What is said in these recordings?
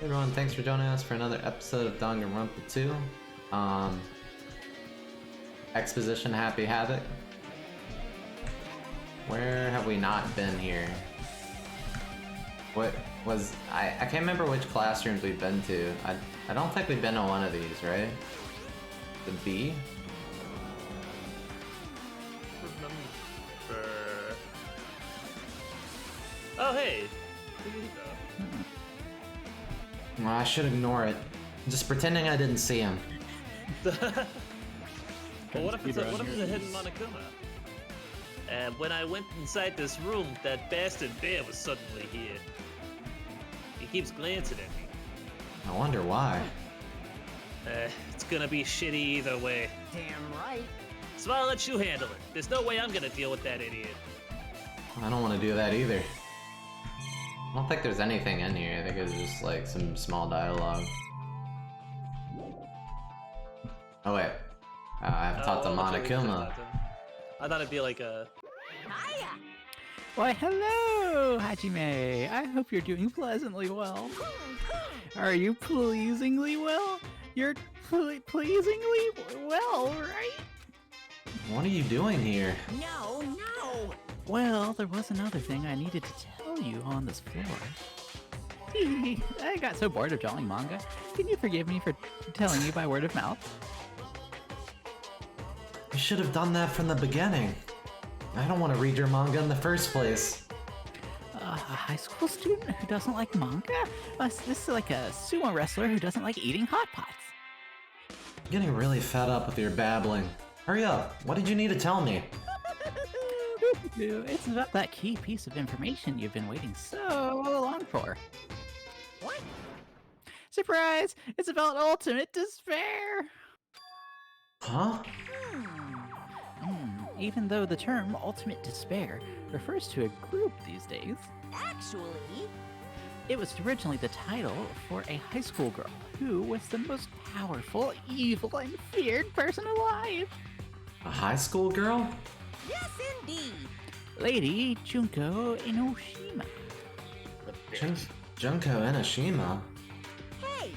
Hey everyone, thanks for joining us for another episode of Danganronpa 2. Exposition Happy Havoc. Where have we not been here? What was... I can't remember which classrooms we've been to. I don't think we've been to one of these, right? The B? Remember... Oh hey! Well, I should ignore it. Just pretending I didn't see him. Well, what if it's a hidden Monokuma? And when I went inside this room, that bastard bear was suddenly here. He keeps glancing at me. I wonder why. It's gonna be shitty either way. Damn right. So I'll let you handle it. There's no way I'm gonna deal with that idiot. I don't want to do that either. I don't think there's anything in here. I think it's just like some small dialogue. Oh wait. I have talked to Monokuma. I thought it'd be like a... Hiya. Why, hello, Hajime. I hope you're doing pleasantly well. Are you pleasingly well? You're pleasingly well, right? What are you doing here? No. Well, there was another thing I needed to tell you on this floor. I got so bored of drawing manga. Can you forgive me for telling you by word of mouth? You should have done that from the beginning. I don't want to read your manga in the first place. A high school student who doesn't like manga? This is like a sumo wrestler who doesn't like eating hot pots. I'm getting really fed up with your babbling. Hurry up. What did you need to tell me? It's about that key piece of information you've been waiting so long for. What? Surprise! It's about ultimate despair! Huh? Even though the term ultimate despair refers to a group these days, Actually, it was originally the title for a high school girl who was the most powerful, evil, and feared person alive. A high school girl? yes indeed. Lady Junko Enoshima. Junko Enoshima? Hey,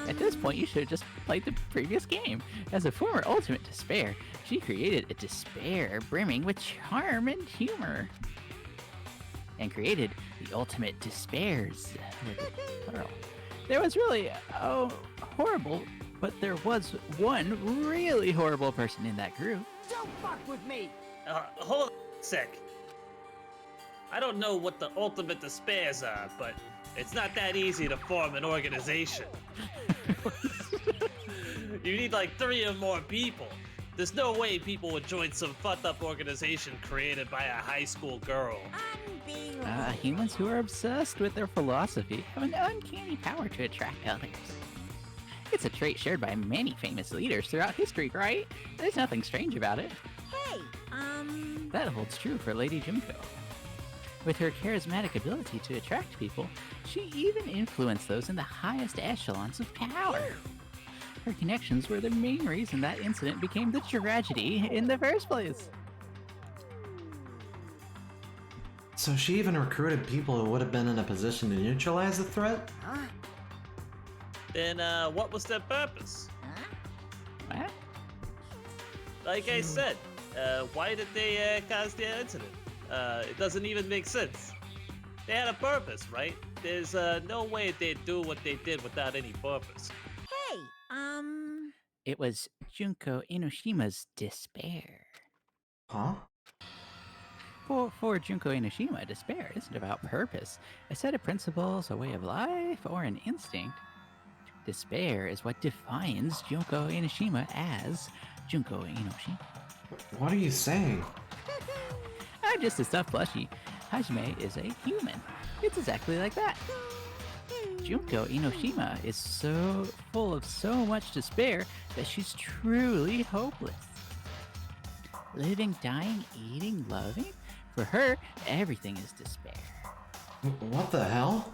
At this point, you should have just played the previous game. As a former ultimate despair, she created a despair brimming with charm and humor. And created the ultimate despairs. Plural. There was really, horrible, but there was one really horrible person in that group. Don't fuck with me. Hold on a sec. I don't know what the ultimate despairs are, but it's not that easy to form an organization. You need like 3 or more people. There's no way people would join some fucked up organization created by a high school girl. Unbelievable. Humans who are obsessed with their philosophy have an uncanny power to attract others. It's a trait shared by many famous leaders throughout history, right? There's nothing strange about it. Hey, That holds true for Lady Junko. With her charismatic ability to attract people, she even influenced those in the highest echelons of power. Her connections were the main reason that incident became the tragedy in the first place. So she even recruited people who would have been in a position to neutralize the threat? huh? Then what was their purpose? What? Like I said, why did they cause the incident? It doesn't even make sense. They had a purpose, right? There's no way they'd do what they did without any purpose. Hey, It was Junko Enoshima's despair. Huh? For Junko Enoshima, despair isn't about purpose, a set of principles, a way of life, or an instinct. Despair is what defines Junko Enoshima as Junko Enoshima. What are you saying? I'm just a stuffed plushie. Hajime is a human. It's exactly like that. Junko Enoshima is so full of so much despair that she's truly hopeless. Living, dying, eating, loving? For her, everything is despair. What the hell?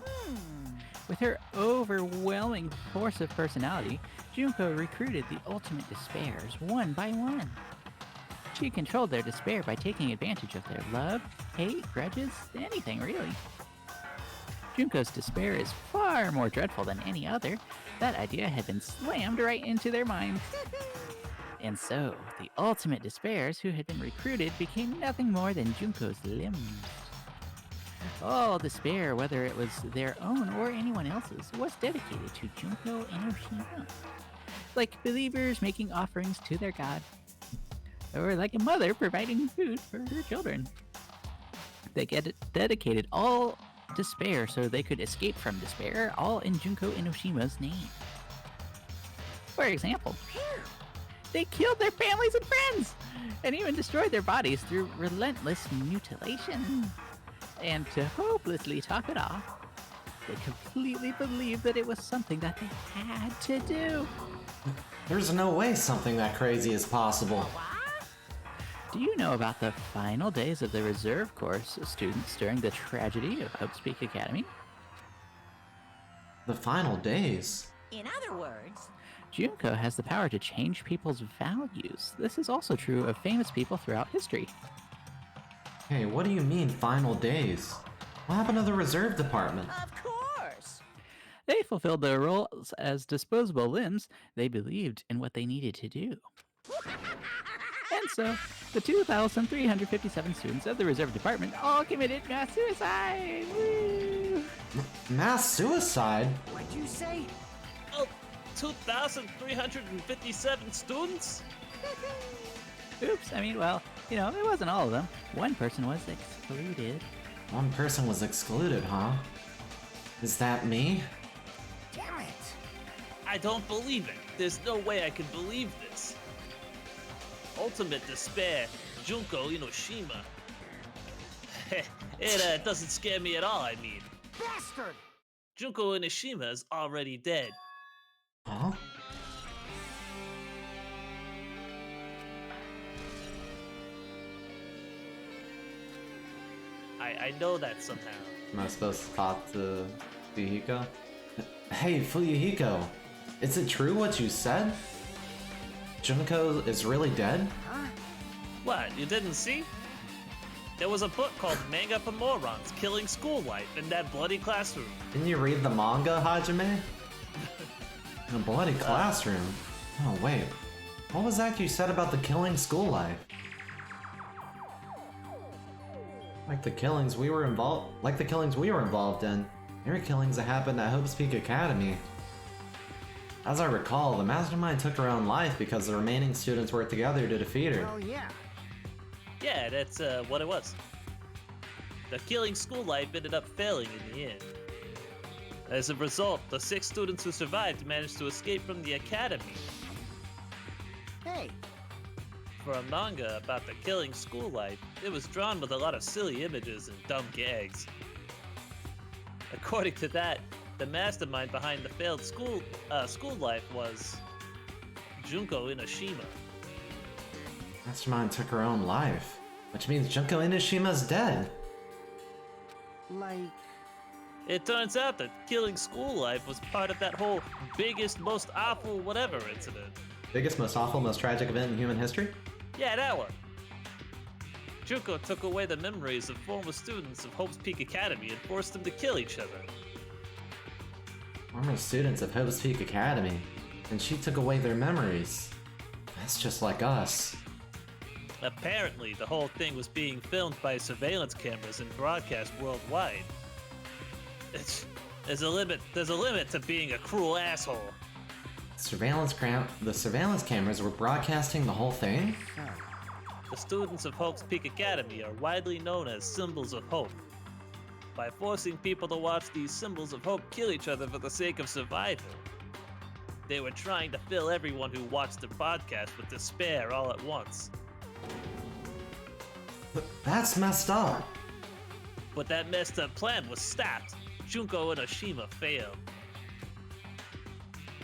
With her overwhelming force of personality, Junko recruited the ultimate despairs one by one. She controlled their despair by taking advantage of their love, hate, grudges, anything really. Junko's despair is far far more dreadful than any other, that idea had been slammed right into their minds. And so, the ultimate despairs who had been recruited became nothing more than Junko's limbs. All despair, whether it was their own or anyone else's, was dedicated to Junko Enoshima. Like believers making offerings to their god, or like a mother providing food for her children. They dedicated all despair so they could escape from despair, all in Junko Enoshima's name. For example, they killed their families and friends, and even destroyed their bodies through relentless mutilation. And to hopelessly top it off, they completely believed that it was something that they had to do. There's no way something that crazy is possible. Do you know about the final days of the reserve course students during the tragedy of Hope's Peak Academy? The final days? In other words, Junko has the power to change people's values. This is also true of famous people throughout history. Hey, what do you mean, final days? What happened to the reserve department? of course. They fulfilled their roles as disposable limbs. They believed in what they needed to do. And so, the 2,357 students of the reserve department all committed mass suicide! Woo! Mass suicide? What'd you say? Oh, 2,357 students? Oops, I mean, well, you know, it wasn't all of them. One person was excluded. One person was excluded, huh? Is that me? Damn it. I don't believe it. There's no way I can believe this. Ultimate despair, Junko Enoshima. It doesn't scare me at all, I mean. Bastard! Junko Enoshima is already dead. Huh? I know that somehow. Am I supposed to talk to Fuyuhiko? Hey, Fuyuhiko! Is it true what you said? Junko is really dead? Huh? What, you didn't see? There was a book called Manga for Morons, Killing School Life in that bloody classroom. Didn't you read the manga, Hajime? In a bloody classroom? Oh, wait. What was that you said about the killing school life? Like the killings we were involved in. There were killings that happened at Hope's Peak Academy. As I recall, the mastermind took her own life because the remaining students worked together to defeat her. Well, yeah. Yeah, that's what it was. The Killing School Life ended up failing in the end. As a result, the 6 students who survived managed to escape from the academy. Hey, For a manga about the Killing School Life, it was drawn with a lot of silly images and dumb gags. According to that, the mastermind behind the failed school life was Junko Enoshima. Mastermind took her own life, which means Junko Inishima's dead. like, It turns out that Killing School Life was part of that whole biggest, most awful whatever incident. Biggest, most awful, most tragic event in human history? Yeah, that one. Junko took away the memories of former students of Hope's Peak Academy and forced them to kill each other. Former students of Hope's Peak Academy, and she took away their memories. That's just like us. Apparently, the whole thing was being filmed by surveillance cameras and broadcast worldwide. There's a limit to being a cruel asshole. The surveillance cameras were broadcasting the whole thing? The students of Hope's Peak Academy are widely known as symbols of hope. By forcing people to watch these symbols of hope kill each other for the sake of survival, they were trying to fill everyone who watched the podcast with despair all at once. That's messed up. But that messed up plan was stopped. Junko Enoshima failed.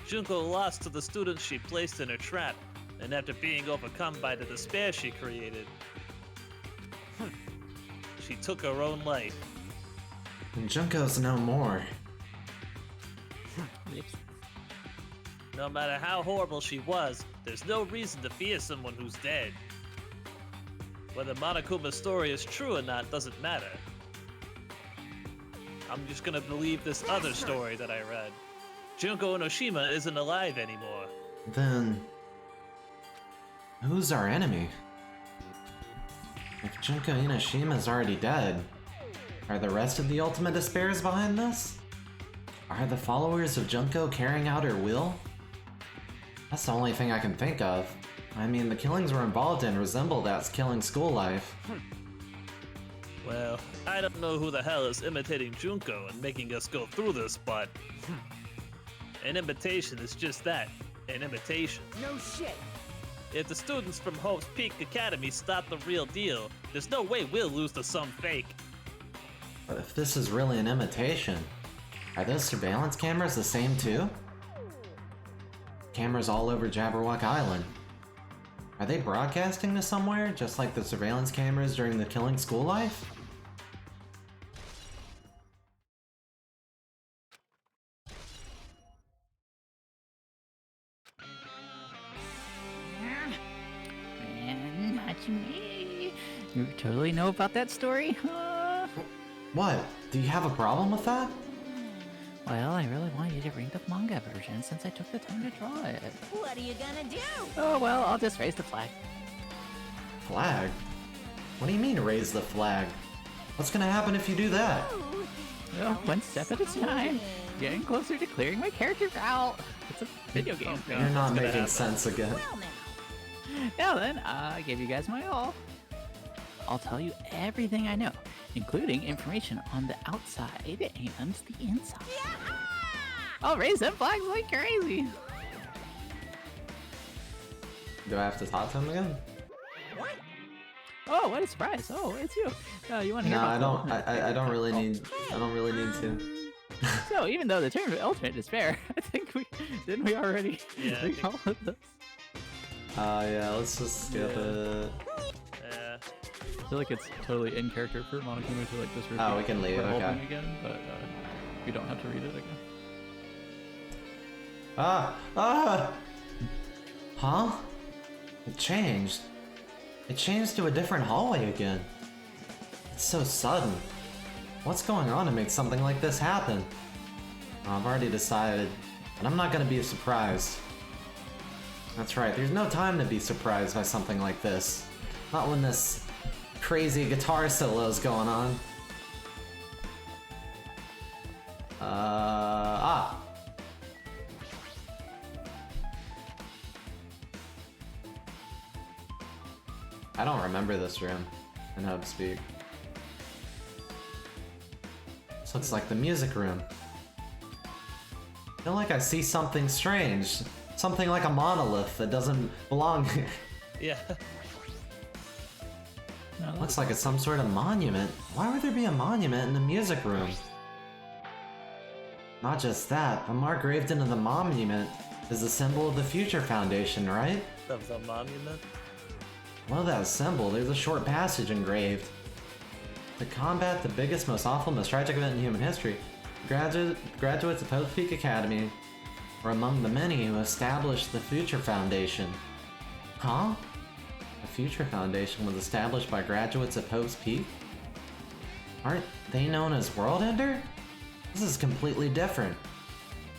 Junko lost to the students she placed in her trap, and after being overcome by the despair she created, she took her own life. And Junko's no more. No matter how horrible she was, there's no reason to fear someone who's dead. Whether Monokuma's story is true or not doesn't matter. I'm just gonna believe this other story that I read. Junko Enoshima isn't alive anymore. Then... who's our enemy? If Junko Enoshima is already dead, are the rest of the Ultimate Despairs behind this? Are the followers of Junko carrying out her will? That's the only thing I can think of. I mean, the killings we're involved in resemble that killing school life. Well, I don't know who the hell is imitating Junko and making us go through this, but an imitation is just that, an imitation. No shit. If the students from Hope's Peak Academy stop the real deal, there's no way we'll lose to some fake. But if this is really an imitation, are those surveillance cameras the same too? Cameras all over Jabberwock Island. Are they broadcasting to somewhere, just like the surveillance cameras during the killing school life? And not me. You totally know about that story, huh? What? Do you have a problem with that? Well, I really want you to read the manga version since I took the time to draw it. What are you gonna do? Oh, well, I'll just raise the flag. Flag? What do you mean raise the flag? What's gonna happen if you do that? Well, one step at a time. Getting closer to clearing my character out. It's a video game. God. You're not It's gonna making happen. sense again. Well now. Now then, I gave you guys my all. I'll tell you everything I know, including information on the outside and the inside. I'll raise them flags like crazy. Do I have to talk to him again? What? Oh, what a surprise! Oh, it's you. You want to hear No, I about don't. I don't really need. I don't really need to. So, even though the term ultimate despair, I think didn't we already Yeah, I do think- all of this? Yeah. Let's just skip Yeah. it. Yeah. I feel like it's totally in character for Monokuma to like just repeat Oh, we can leave, the whole okay. thing again, but we don't have to read it again. Ah! Huh? It changed. It changed to a different hallway again. It's so sudden. What's going on to make something like this happen? I've already decided, but I'm not gonna be surprised. That's right, there's no time to be surprised by something like this. Not when this crazy guitar solo is going on. I don't remember this room in Hubspeak. This looks like the music room. I feel like I see something strange. Something like a monolith that doesn't belong here. Yeah. No, Looks like it's some sort of monument. Why would there be a monument in the music room? Not just that, the mark graved into the monument is the symbol of the Future Foundation, right? Of the monument. Below that symbol, there's a short passage engraved. To combat the biggest, most awful, most tragic event in human history, graduates of Hope Peak Academy were among the many who established the Future Foundation. Huh? The Future Foundation was established by graduates of Hope's Peak? Aren't they known as World Ender? This is completely different.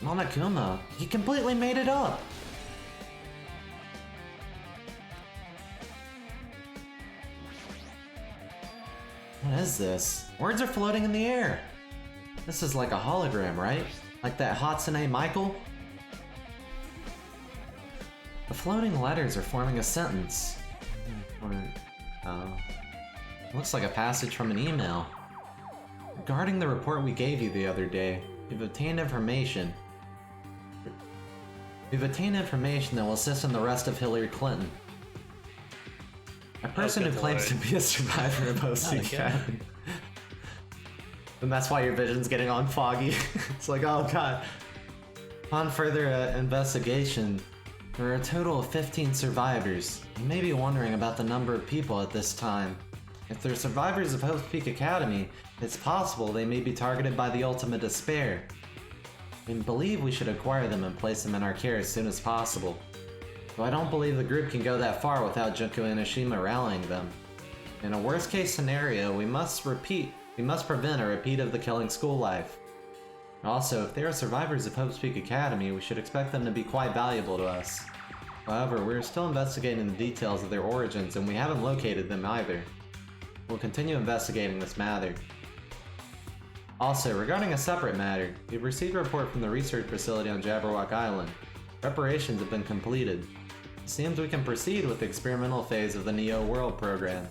Monokuma, he completely made it up! What is this? Words are floating in the air! This is like a hologram, right? Like that Hatsune Michael? The floating letters are forming a sentence. Looks like a passage from an email. Regarding the report we gave you the other day, we've obtained information. That will assist in the arrest of Hillary Clinton. A person who good claims to lord. be a survivor of OC Not again. Academy. And that's why your vision's getting all foggy. It's like, oh god. Upon further investigation, there are a total of 15 survivors. You may be wondering about the number of people at this time. If they're survivors of Hope's Peak Academy, it's possible they may be targeted by the Ultimate Despair. We believe we should acquire them and place them in our care as soon as possible. Though I don't believe the group can go that far without Junko Enoshima rallying them. In a worst case scenario, we must repeat We must prevent a repeat of the killing school life. Also, if they are survivors of Hope's Peak Academy, we should expect them to be quite valuable to us. However, we are still investigating the details of their origins and we haven't located them either. We'll continue investigating this matter. Also, regarding a separate matter, we've received a report from the research facility on Jabberwock Island. Preparations have been completed. It seems we can proceed with the experimental phase of the Neo World program.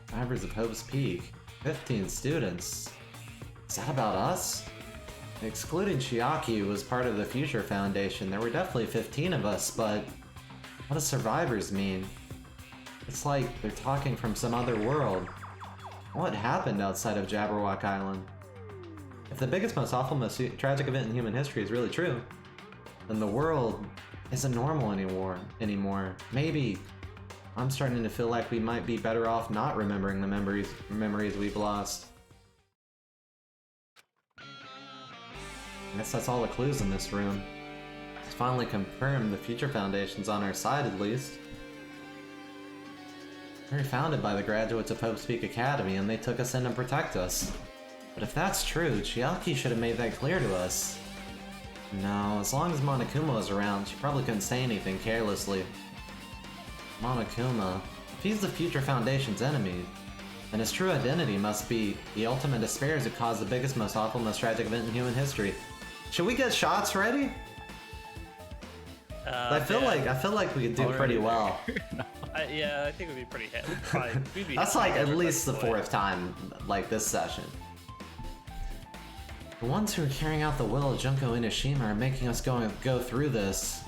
Survivors of Hope's Peak. 15 students. Is that about us? Excluding Chiaki, who was part of the Future Foundation, there were definitely 15 of us, but what does survivors mean? It's like they're talking from some other world. What happened outside of Jabberwock Island? If the biggest, most awful, most tragic event in human history is really true, then the world isn't normal anymore. Maybe I'm starting to feel like we might be better off not remembering the memories we've lost. I guess that's all the clues in this room. It's finally confirmed the Future Foundation's on our side, at least. We were founded by the graduates of Hope's Peak Academy, and they took us in to protect us. But if that's true, Chiaki should have made that clear to us. No, as long as Monokuma was around, she probably couldn't say anything carelessly. Monokuma, if he's the Future Foundation's enemy, then his true identity must be the ultimate despairs who caused the biggest, most awful, most tragic event in human history. Should we get shots ready? I feel like we could do pretty well. Yeah, I think we'd be pretty hit. We'd be That's like at least the fourth time, like this session. The ones who are carrying out the will of Junko Inoshima are making us go through this.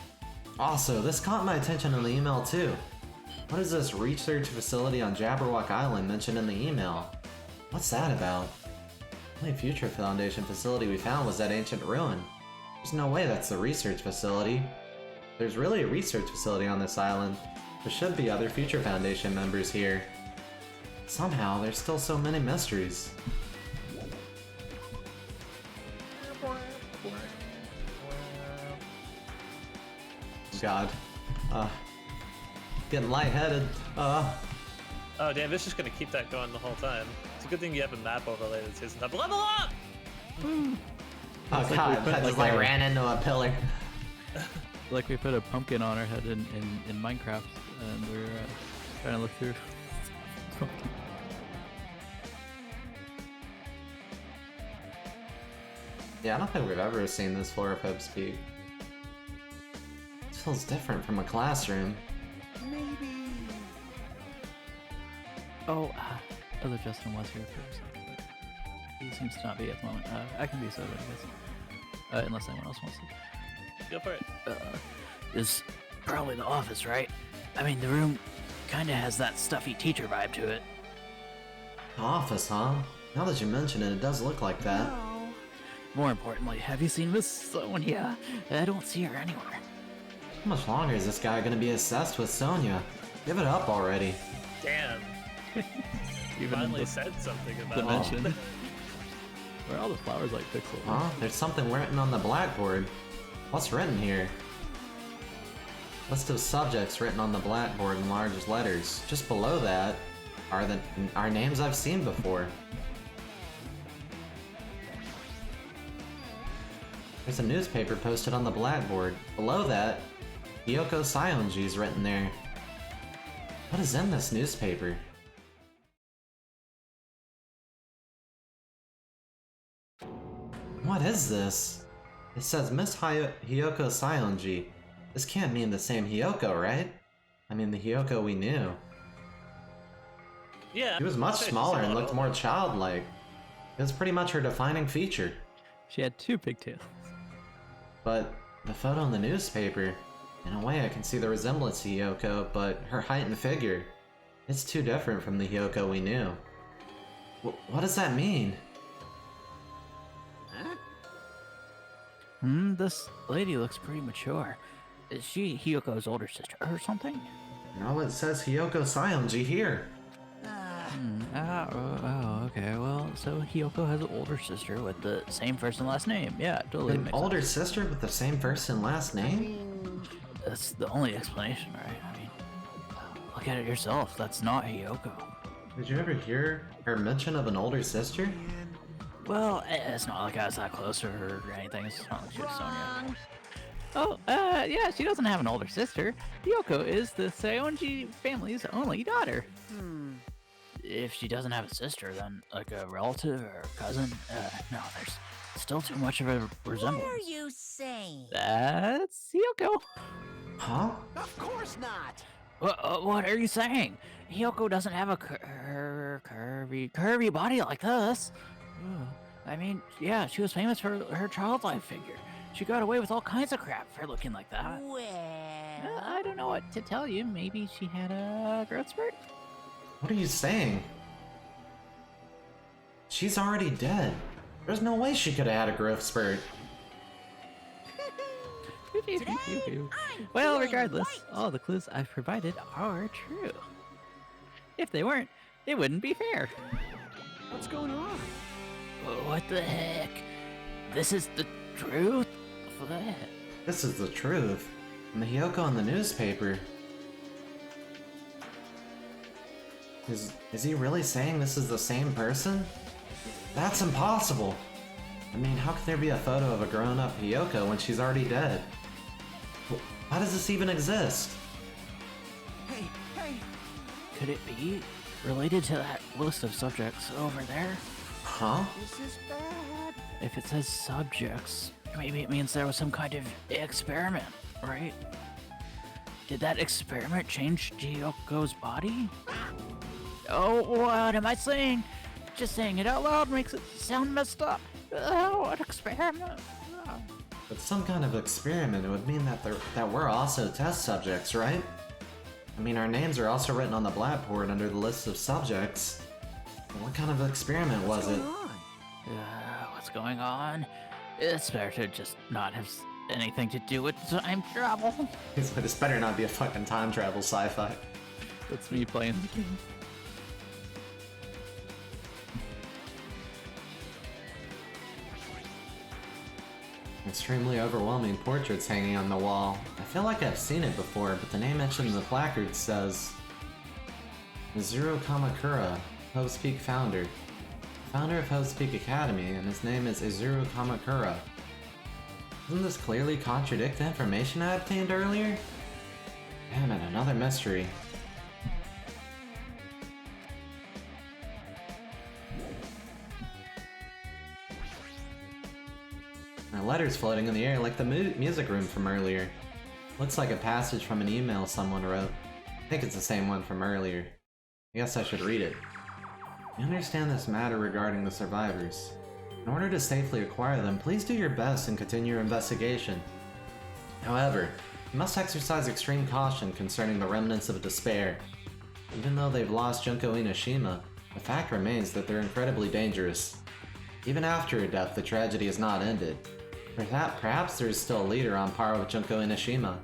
Also, this caught my attention in the email too. What is this research facility on Jabberwock Island mentioned in the email? What's that about? The only Future Foundation facility we found was that ancient ruin. There's no way that's the research facility. There's really a research facility on this island. There should be other Future Foundation members here. Somehow, there's still so many mysteries. God. Getting lightheaded. Oh damn, it's just gonna keep that going the whole time. It's a good thing you have a map overlay that says level up! Oh god, I just like ran into a pillar. Like we put a pumpkin on our head in Minecraft, and we're trying to look through. Yeah, I don't think we've ever seen this floor of Hope's Peak. It feels different from a classroom. Maybe. Oh, other Justin was here for a second, but he seems to not be at the moment. I can be sober, I guess. Unless anyone else wants to. Go for it. This is probably the office, right? I mean, the room kinda has that stuffy teacher vibe to it. Office, huh? Now that you mention it, it does look like that. No. More importantly, have you seen Miss Sonia? I don't see her anywhere. How much longer is this guy gonna be obsessed with Sonia? Give it up already. Damn. Even Finally the said something about dimension. it. Where are all the flowers like pixels? Huh? There's something written on the blackboard. What's written here? List of subjects written on the blackboard in large letters. Just below that are names I've seen before. There's a newspaper posted on the blackboard. Below that, Hyoko Saionji is written there. What is in this newspaper? What is this? It says Miss Hyoko Saionji. This can't mean the same Hyoko, right? I mean the Hyoko we knew. Yeah. She was much I'd say smaller she's and a looked little- more childlike. It was pretty much her defining feature. She had 2 pigtails. But the photo in the newspaper, in a way I can see the resemblance to Hyoko, but her height and figure, it's too different from the Hyoko we knew. What does that mean? This lady looks pretty mature. Is she Hyoko's older sister or something? No, it says Hyoko Saionji here. Okay. Well, so Hyoko has an older sister with the same first and last name. Yeah, totally An makes older sense. sister with the same first and last name? That's the only explanation, right? I mean, look at it yourself. That's not Hyoko. Did you ever hear her mention of an older sister? Well, it's not like I was that close to her or anything. It's not like she was Sonya. Wrong. Oh, yeah, she doesn't have an older sister. Yoko is the Seonji family's only daughter. If she doesn't have a sister, then like a relative or a cousin, no, there's still too much of a What resemblance. are you saying? That's Yoko. Huh? Of course not. What are you saying? Yoko doesn't have a curvy body like this. I mean, yeah, she was famous for her childlike figure. She got away with all kinds of crap for looking like that. Well, I don't know what to tell you. Maybe she had a growth spurt? What are you saying? She's already dead. There's no way she could have had a growth spurt. Well, feeling regardless, right. all the clues I've provided are true. If they weren't, it wouldn't be fair. What's going on? What the heck? This is the truth? What? This is the truth. And the Hyoko in the newspaper. Is he really saying this is the same person? That's impossible! I mean, how could there be a photo of a grown-up Hyoko when she's already dead? How does this even exist? Hey, hey! Could it be related to that list of subjects over there? Huh? This is bad. If it says subjects, maybe it means there was some kind of experiment, right? Did that experiment change Chiyoko's body? Oh, what am I saying? Just saying it out loud makes it sound messed up. Oh, what experiment? Oh. With some kind of experiment, it would mean that we're also test subjects, right? I mean, our names are also written on the blackboard under the list of subjects. What kind of experiment was it? What's going on? It's better to just not have anything to do with time travel. This better not be a fucking time travel sci-fi. That's me playing the game. Extremely overwhelming portraits hanging on the wall. I feel like I've seen it before, but the name mentioned in the placard says Izuru Kamakura, Hope's Peak founder. Founder of Hope's Peak Academy, and his name is Izuru Kamakura. Doesn't this clearly contradict the information I obtained earlier? Damn it, another mystery. My letter's floating in the air like the music room from earlier. Looks like a passage from an email someone wrote. I think it's the same one from earlier. I guess I should read it. You understand this matter regarding the survivors. In order to safely acquire them, please do your best and continue your investigation. However, you must exercise extreme caution concerning the remnants of despair. Even though they've lost Junko Inoshima, the fact remains that they're incredibly dangerous. Even after her death, the tragedy is not ended. Perhaps there is still a leader on par with Junko Inoshima.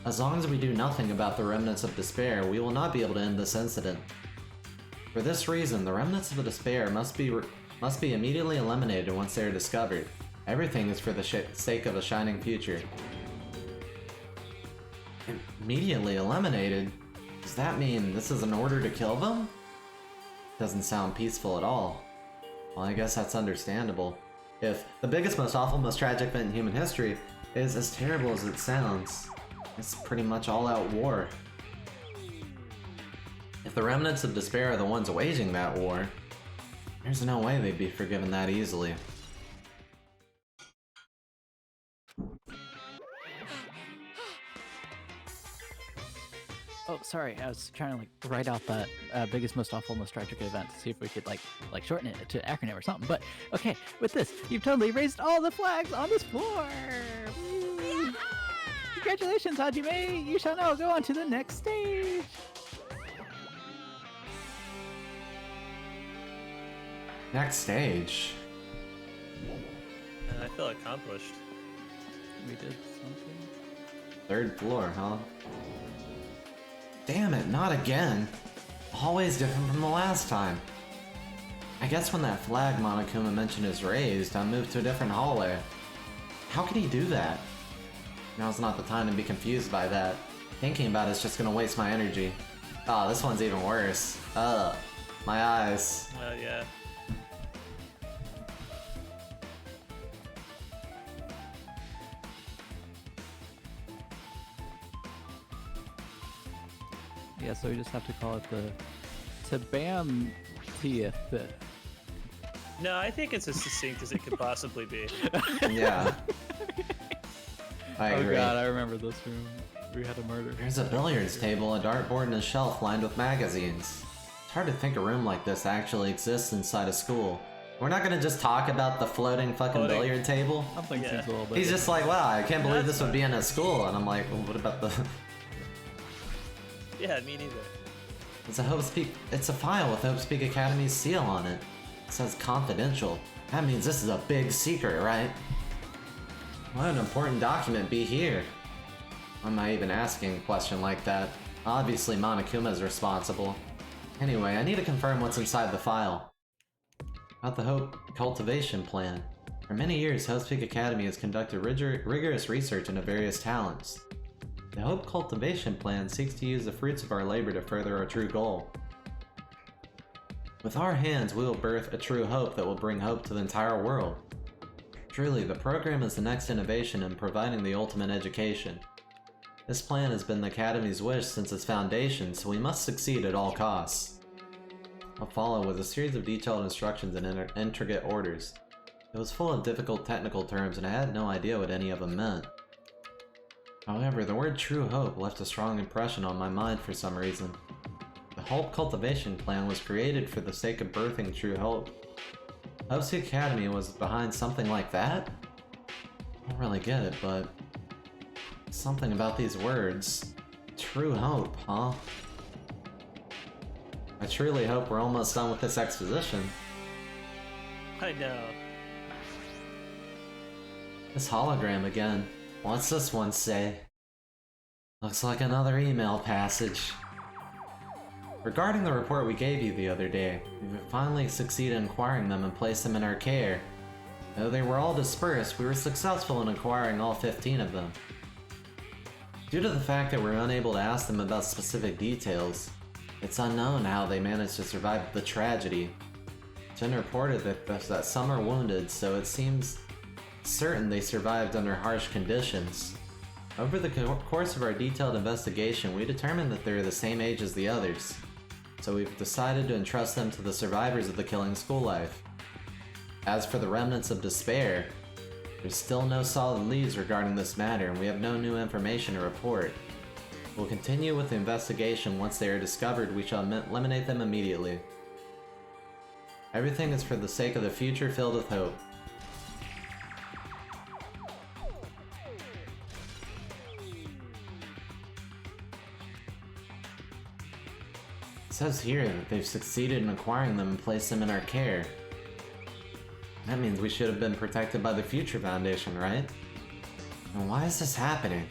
As long as we do nothing about the remnants of despair, we will not be able to end this incident. For this reason, the remnants of despair must be immediately eliminated once they are discovered. Everything is for the sake of a shining future. Immediately eliminated? Does that mean this is an order to kill them? Doesn't sound peaceful at all. Well, I guess that's understandable. If the biggest, most awful, most tragic event in human history is as terrible as it sounds, it's pretty much all-out war. If the remnants of despair are the ones waging that war, there's no way they'd be forgiven that easily. Oh, sorry, I was trying to like write out that biggest, most awful, most tragic event to see if we could like shorten it to acronym or something. But okay, with this, you've totally raised all the flags on this floor. Woo. Congratulations, Hajime! You shall now go on to the next stage. Next stage. I feel accomplished. We did something. Third floor, huh? Damn it, not again! The hallway's different from the last time. I guess when that flag Monokuma mentioned is raised, I moved to a different hallway. How could he do that? Now's not the time to be confused by that. Thinking about it's just gonna waste my energy. Oh, this one's even worse. Ugh. My eyes. Yeah. Yeah, so we just have to call it the Tabam Teeth. No, I think it's as succinct as it could possibly be. Yeah. I agree. Oh god, I remember this room. We had a murder. There's a billiards table, a dartboard, and a shelf lined with magazines. It's hard to think a room like this actually exists inside a school. We're not gonna just talk about the floating fucking billiard table. I'm thinking Yeah. it's a little bit. He's just like, wow, I can't believe this would be in a school. And I'm like, well, what about the... Yeah, me neither. It's a file with Hope's Peak Academy's seal on it. It says confidential. That means this is a big secret, right? Why would an important document be here? Why am I even asking a question like that? Obviously Monokuma is responsible. Anyway, I need to confirm what's inside the file. About the Hope Cultivation Plan. For many years, Hope's Peak Academy has conducted rigorous research into various talents. The Hope Cultivation Plan seeks to use the fruits of our labor to further our true goal. With our hands, we will birth a true hope that will bring hope to the entire world. Truly, the program is the next innovation in providing the ultimate education. This plan has been the Academy's wish since its foundation, so we must succeed at all costs. What followed was a series of detailed instructions and intricate orders. It was full of difficult technical terms and I had no idea what any of them meant. However, the word True Hope left a strong impression on my mind for some reason. The Hope Cultivation Plan was created for the sake of birthing true hope. Hope's Academy was behind something like that? I don't really get it, but... something about these words. True hope, huh? I truly hope we're almost done with this exposition. I know. This hologram again. What's this one say? Looks like another email passage. Regarding the report we gave you the other day, we finally succeeded in acquiring them and placed them in our care. Though they were all dispersed, we were successful in acquiring all 15 of them. Due to the fact that we were unable to ask them about specific details, it's unknown how they managed to survive the tragedy. Jen reported that some are wounded, so it seems certain they survived under harsh conditions. Over the course of our detailed investigation, we determined that they're the same age as the others, so we've decided to entrust them to the survivors of the killing school life. As for the remnants of despair, there's still no solid leads regarding this matter and we have no new information to report. We'll continue with the investigation. Once they are discovered, we shall eliminate them immediately. Everything is for the sake of the future filled with hope. It says here that they've succeeded in acquiring them and placed them in our care. That means we should have been protected by the Future Foundation, right? And why is this happening?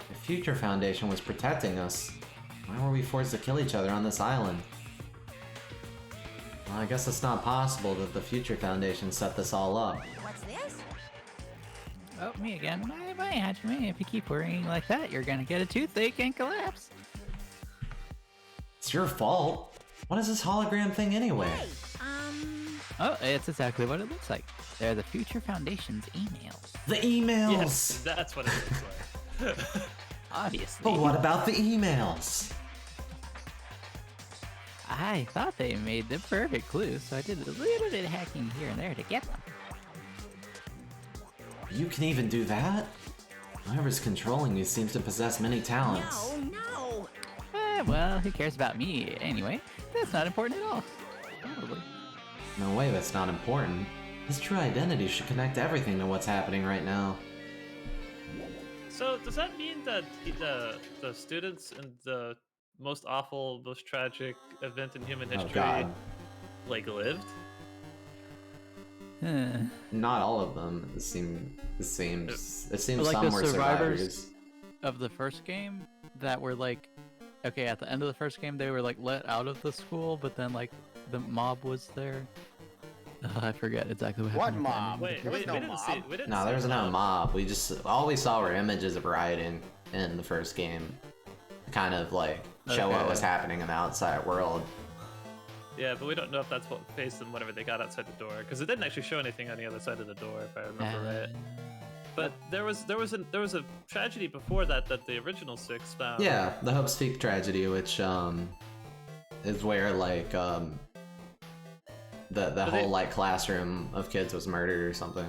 The Future Foundation was protecting us. Why were we forced to kill each other on this island? Well, I guess it's not possible that the Future Foundation set this all up. What's this? Oh, me again. My Hajime. If you keep worrying like that, you're gonna get a toothache and collapse. It's your fault. What is this hologram thing anyway? Hey, Oh, it's exactly what it looks like. They're the Future Foundation's emails. The emails! Yes, that's what it looks like. Obviously. But what about the emails? I thought they made the perfect clue, so I did a little bit of hacking here and there to get them. You can even do that? Whoever's controlling you seems to possess many talents. no! Well, who cares about me anyway? That's not important at all. Probably. No way that's not important. His true identity should connect everything to what's happening right now. So does that mean that the students in the most awful, most tragic event in human history, God. like, lived? Not all of them. It seems But, like, some the were survivors. of the first game that were like, okay, at the end of the first game they were like let out of the school, but then like the mob was there. I forget exactly what happened. What with that mob? one. Wait, There was we no didn't see. mob. We didn't No, see there was a no mob. All we saw were images of rioting in the first game. Kind of like show what Okay. was happening in the outside world. Yeah, but we don't know if that's what faced them whenever they got outside the door, because it didn't actually show anything on the other side of the door, if I remember right. But there was a tragedy before that the original 6 found. Yeah, the Hope's Peak tragedy, which is where like the whole like classroom of kids was murdered or something.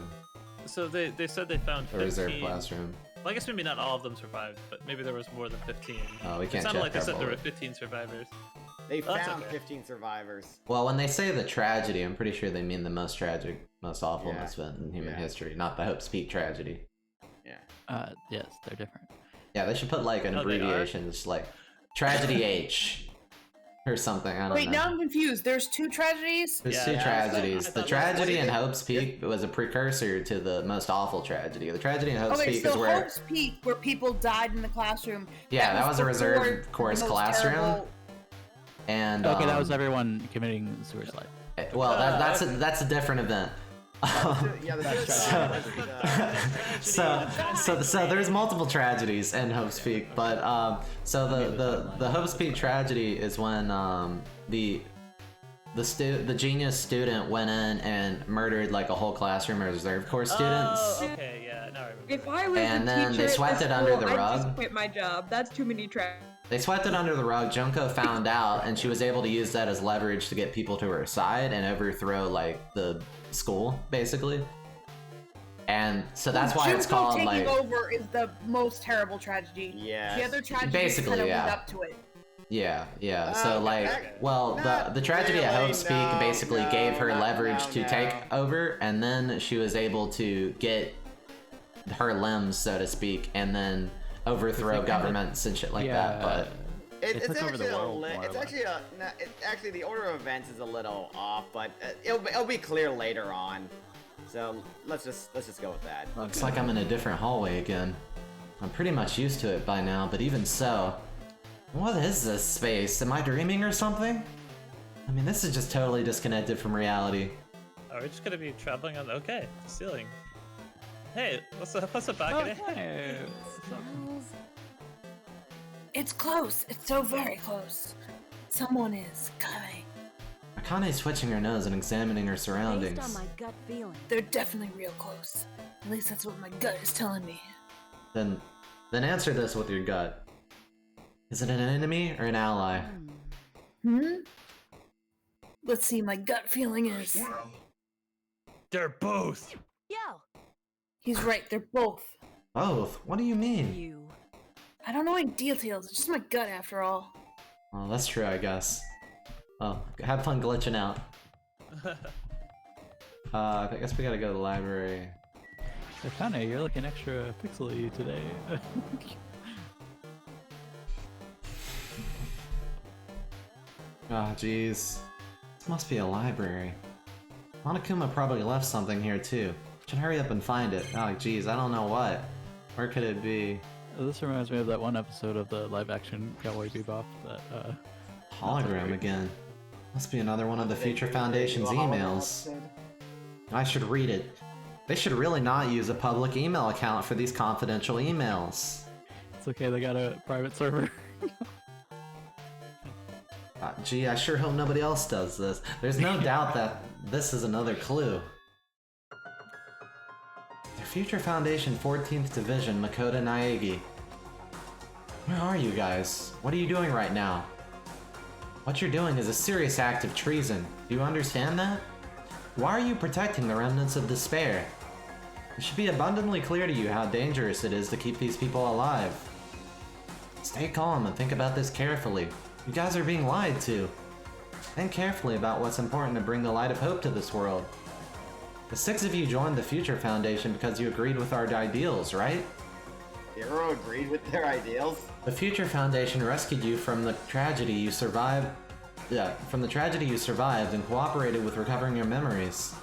So they said they found 15. A reserved classroom. Well, I guess maybe not all of them survived, but maybe there was more than 15. Oh, we can't It sounded check like they that said there were bullet. 15 survivors. They Well, that's found okay. 15 survivors. Well, when they say the tragedy, I'm pretty sure they mean the most tragic, most awful Yeah. event in human Yeah. history, not the Hope's Peak tragedy. Yeah. Yes, they're different. Yeah, they should put like an Oh, they are? abbreviation, just like Tragedy H or something. I don't Wait, know. now I'm confused. There's 2 tragedies? There's Yeah, two yeah, tragedies. I The thought tragedy in it- Hope's Peak was a precursor to the most awful tragedy. The tragedy in Hope's Okay, Peak so is where, Hope's Peak, where people died in the classroom. yeah, that was a before reserved the course most classroom, terrible- and Okay, that was um, everyone committing suicide. well, that's a different event. Yeah, the So there's multiple tragedies in Hope's Peak, but so the Hope's Peak tragedy is when the genius student went in and murdered like a whole classroom of reserve course students. Oh, okay, yeah, now I remember. If I was And a then they teacher at swept this it under school, the I'd rug. just quit my job. That's too many They swept it under the rug. Junko found out, and she was able to use that as leverage to get people to her side and overthrow like the school, basically. And so that's why it's Junko called taking like over is the most terrible tragedy. Yeah. The other tragedies Basically, kind of yeah. lead up to it. yeah. So like, well, not the tragedy at really, Hope's Peak no, basically no, gave her no, leverage no, to no. take over, and then she was able to get her limbs, so to speak, and then overthrow governments and shit like that. But It's took over actually the world, more it's or actually actually the order of events is a little off, but it'll be clear later on. So let's just go with that. looks like I'm in a different hallway again. I'm pretty much used to it by now, but even so, what is this space? Am I dreaming or something? I mean, this is just totally disconnected from reality. Are we just gonna be traveling on? Okay, the ceiling. Hey, what's up back Oh, in it? hey. It's close. It's so very close. Someone is coming. Akane's switching her nose and examining her Based surroundings. on my gut feeling. They're definitely real close. At least that's what my gut is telling me. Then answer this with your gut. Is it an enemy or an ally? Let's see, my gut feeling is... They're both. Yo, He's right, they're both. Both? What do you mean? you. I don't know any details, it's just my gut after all. Oh, that's true, I guess. Oh, have fun glitching out. I guess we gotta go to the library. Akane, you're looking extra pixely today. Oh, jeez. This must be a library. Monokuma probably left something here, too. Should hurry up and find it. Oh, jeez, I don't know what. Where could it be? This reminds me of that one episode of the live-action Cowboy Bebop that, Hologram again. Must be another one of the Future Foundation's emails. I should read it. They should really not use a public email account for these confidential emails. it's okay, they got a private server. Gee, I sure hope nobody else does this. There's no doubt that this is another clue. The Future Foundation 14th Division, Makoto Naegi. Where are you guys? What are you doing right now? What you're doing is a serious act of treason. Do you understand that? Why are you protecting the remnants of despair? It should be abundantly clear to you how dangerous it is to keep these people alive. Stay calm and think about this carefully. You guys are being lied to. Think carefully about what's important to bring the light of hope to this world. The 6 of you joined the Future Foundation because you agreed with our ideals, right? The hero agreed with their ideals. The Future Foundation rescued you from the tragedy you survived. And cooperated with recovering your memories.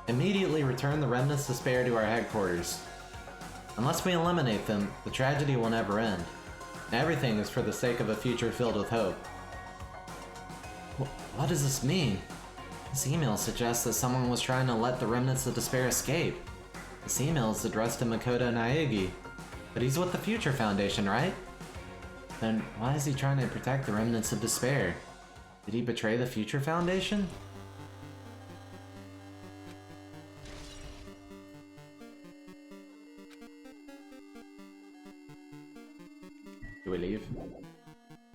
Immediately return the remnants to spare to our headquarters. Unless we eliminate them, the tragedy will never end. Everything is for the sake of a future filled with hope. What does this mean? This email suggests that someone was trying to let the remnants of despair escape. This email is addressed to Makoto Naegi. But he's with the Future Foundation, right? Then why is he trying to protect the remnants of despair? Did he betray the Future Foundation? Do we leave?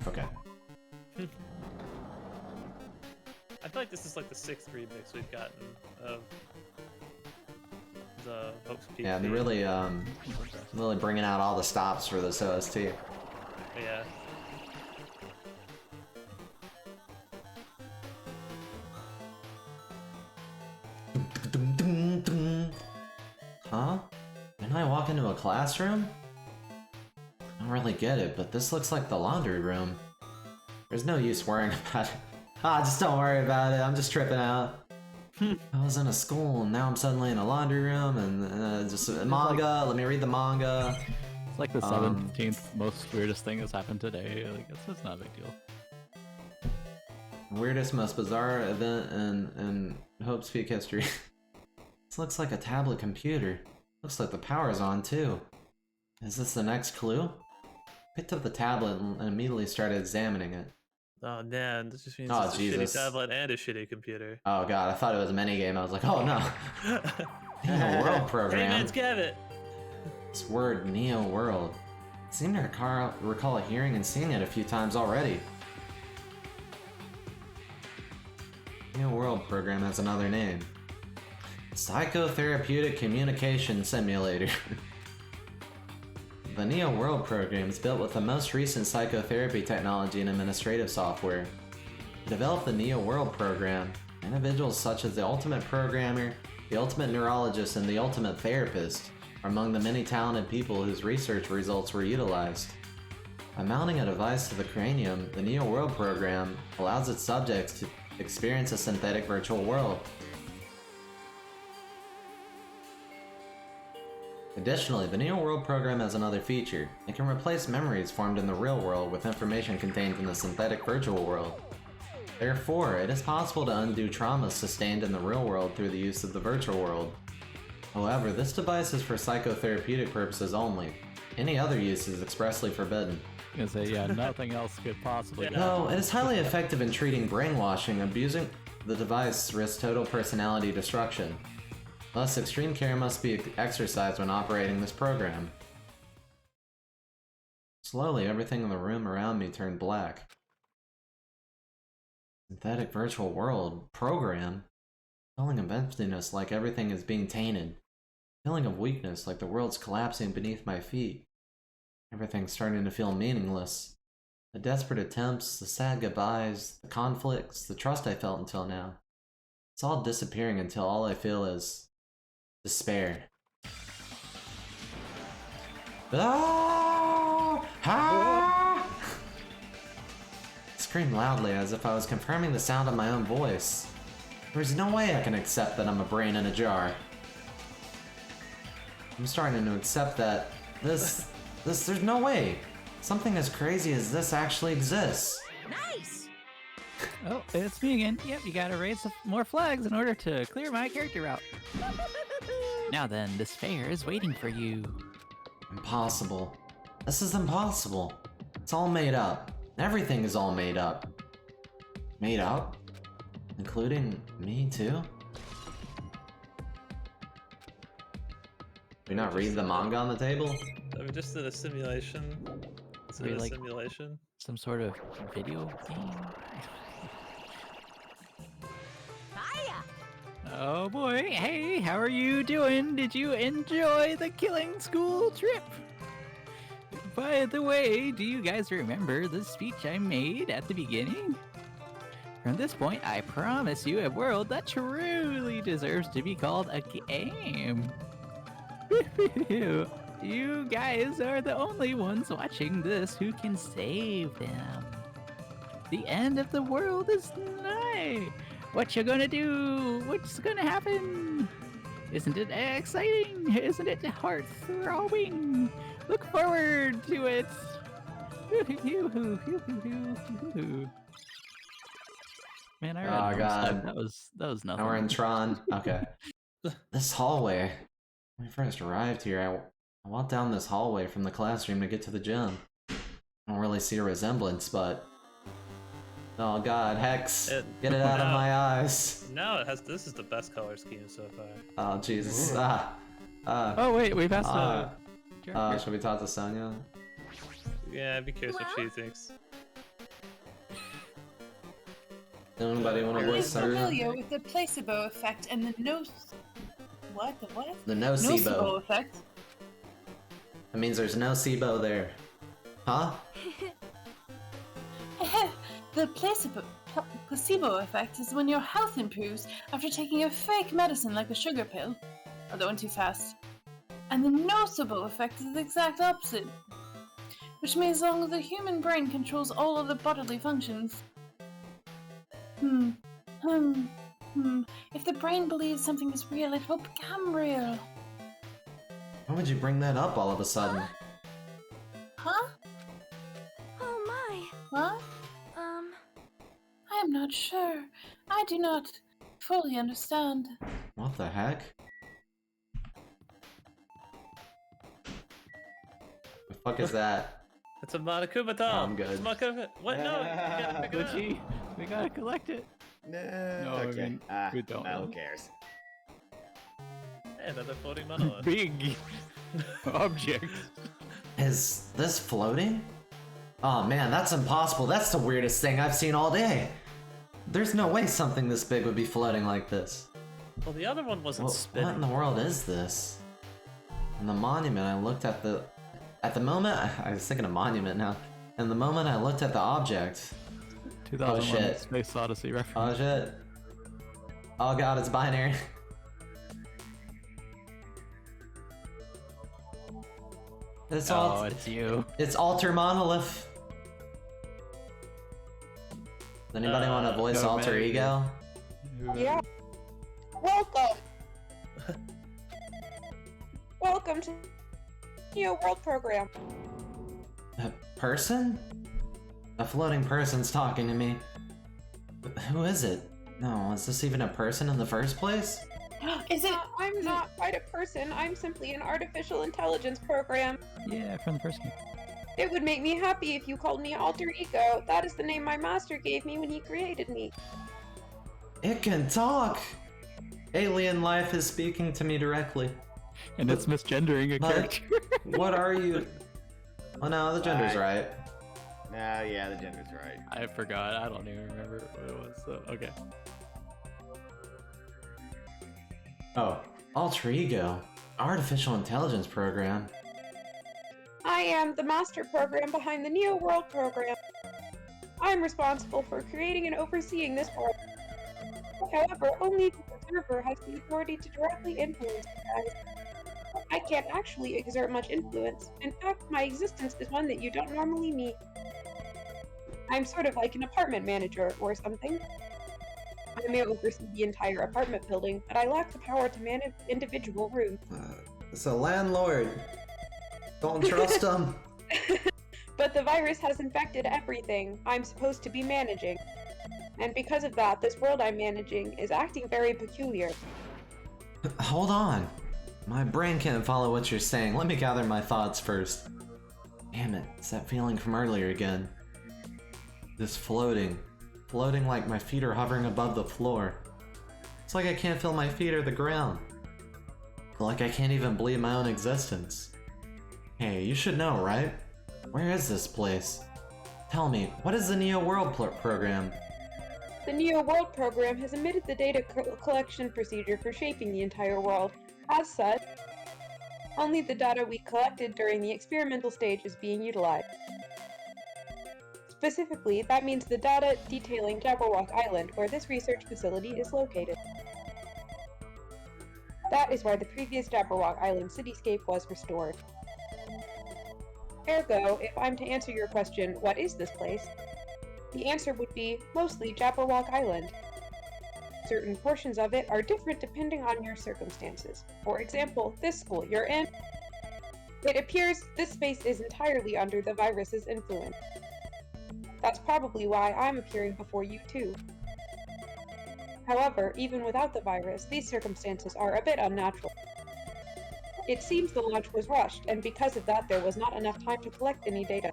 Okay. I feel like this is like the 6th remix we've gotten of the Hopes Peak. Yeah, they're really bringing out all the stops for this OST. Yeah. Huh? Didn't I walk into a classroom? I don't really get it, but this looks like the laundry room. There's no use worrying about it. Ah, just don't worry about it. I'm just tripping out. I was in a school, and now I'm suddenly in a laundry room, and just manga. Let me read the manga. It's like the 17th most weirdest thing that's happened today. Like, it's not a big deal. Weirdest, most bizarre event in Hope's Peak history. This looks like a tablet computer. Looks like the power's on too. Is this the next clue? Picked up the tablet and immediately started examining it. Oh man, this just means Oh, it's a Jesus. shitty tablet and a shitty computer. Oh god, I thought it was a minigame. I was like, oh no. Neo World program. Hey man's Gavit! This word, Neo World. I seem to recall hearing and seeing it a few times already. Neo World program has another name. Psychotherapeutic Communication Simulator. The Neo World program is built with the most recent psychotherapy technology and administrative software. To develop the Neo World program, individuals such as the Ultimate Programmer, the Ultimate Neurologist, and the Ultimate Therapist are among the many talented people whose research results were utilized. By mounting a device to the cranium, the Neo World program allows its subjects to experience a synthetic virtual world. Additionally, the Neo World program has another feature. It can replace memories formed in the real world with information contained in the synthetic virtual world. Therefore, it is possible to undo traumas sustained in the real world through the use of the virtual world. However, this device is for psychotherapeutic purposes only. Any other use is expressly forbidden. I was gonna say, yeah, nothing else could possibly go. Though it is highly effective in treating brainwashing, abusing the device risks total personality destruction. Thus, extreme care must be exercised when operating this program. Slowly, everything in the room around me turned black. Synthetic virtual world program? Feeling of emptiness like everything is being tainted. Feeling of weakness like the world's collapsing beneath my feet. Everything's starting to feel meaningless. The desperate attempts, the sad goodbyes, the conflicts, the trust I felt until now. It's all disappearing until all I feel is despair. Ah! Ah! Screamed loudly as if I was confirming the sound of my own voice. There's no way I can accept that I'm a brain in a jar. I'm starting to accept that there's no way. Something as crazy as this actually exists. Nice! Oh, it's me again. Yep, you gotta raise some more flags in order to clear my character route. Now then, this fair is waiting for you. Impossible. This is impossible. It's all made up. Everything is all made up. Made up? Including me too? We not read the manga on the table? Are we just in a simulation? Is Are it we a like- simulation? Some sort of video game? Hiya! Oh boy, hey, how are you doing? Did you enjoy the killing school trip? By the way, do you guys remember the speech I made at the beginning? From this point, I promise you a world that truly deserves to be called a game. You guys are the only ones watching this who can save them. The end of the world is nigh. What you gonna do? What's gonna happen? Isn't it exciting? Isn't it heart-throbbing? Look forward to it. Man, I read Oh, some God. stuff. That was nothing. Now we're in Tron. Okay. This hallway. When we first arrived here, I walked down this hallway from the classroom to get to the gym. I don't really see a resemblance, but Oh god, Hex. It- Get it out of No. my eyes. No, it has. This is the best color scheme so far. Oh Jesus. Oh wait, we passed Should we talk to Sonya? Yeah, I'd be curious what she thinks. Anybody want to Are you voice her? familiar with the placebo effect and the what? The what? The nocebo. Nocebo effect. That means there's no SIBO there. Huh? The placebo effect is when your health improves after taking a fake medicine like a sugar pill, although went too fast. And the nocebo effect is the exact opposite, which means as long as the human brain controls all of the bodily functions. If the brain believes something is real, it will become real. Why would you bring that up all of a sudden? Huh? Oh my. Huh? I am not sure. I do not fully understand. What the heck? The fuck is that? It's a Monokuma Oh, doll. I'm good. It's Monokuma. What? No, you gotta pick it up. Gucci, we gotta collect it. No, I okay. mean, we don't no, know. who cares? Hey, another floating monolith. Big object. Is this floating? Oh man, that's impossible. That's the weirdest thing I've seen all day. There's no way something this big would be floating like this. Well, the other one wasn't What in spinning. the world is this? In the monument, I looked at the... At the moment, I was thinking of monument now. And the moment I looked at the object... 2001 shit. Space Odyssey reference. Oh shit. Oh god, it's binary. It's all... Oh, it's you. It's Alter Monolith. Does anybody want to voice no, Alter maybe. Ego? Yeah. Welcome. Welcome to Neo World Program. A person? A floating person's talking to me. Who is it? No, is this even a person in the first place? Is it? I'm not quite a person. I'm simply an artificial intelligence program. Yeah, from the first game. It would make me happy if you called me Alter Ego. That is the name my master gave me when he created me. It can talk! Alien life is speaking to me directly. And it's misgendering a But- character. What are you? Oh no, the gender's right. No, yeah, the gender's right. I forgot. I don't even remember what it was. So okay. Oh, Alter Ego. Artificial intelligence program. I am the master program behind the Neo World Program. I'm responsible for creating and overseeing this world. However, only the observer has the authority to directly influence you guys. I can't actually exert much influence. In fact, my existence is one that you don't normally meet. I'm sort of like an apartment manager or something. I may oversee the entire apartment building, but I lack the power to manage individual rooms. It's a landlord. Don't trust him. But the virus has infected everything I'm supposed to be managing. And because of that, this world I'm managing is acting very peculiar. Hold on. My brain can't follow what you're saying. Let me gather my thoughts first. Damn it, it's that feeling from earlier again. This floating. Floating like my feet are hovering above the floor. It's like I can't feel my feet or the ground. Like I can't even believe my own existence. Hey, you should know, right? Where is this place? Tell me, what is the Neo World program? The Neo World Program has omitted the data collection procedure for shaping the entire world. As such, only the data we collected during the experimental stage is being utilized. Specifically, that means the data detailing Jabberwock Island, where this research facility is located. That is why the previous Jabberwock Island cityscape was restored. Ergo, if I'm to answer your question, what is this place? The answer would be mostly Jabberwock Island. Certain portions of it are different depending on your circumstances. For example, this school you're in. It appears this space is entirely under the virus's influence. That's probably why I'm appearing before you too. However, even without the virus, these circumstances are a bit unnatural. It seems the launch was rushed, and because of that there was not enough time to collect any data.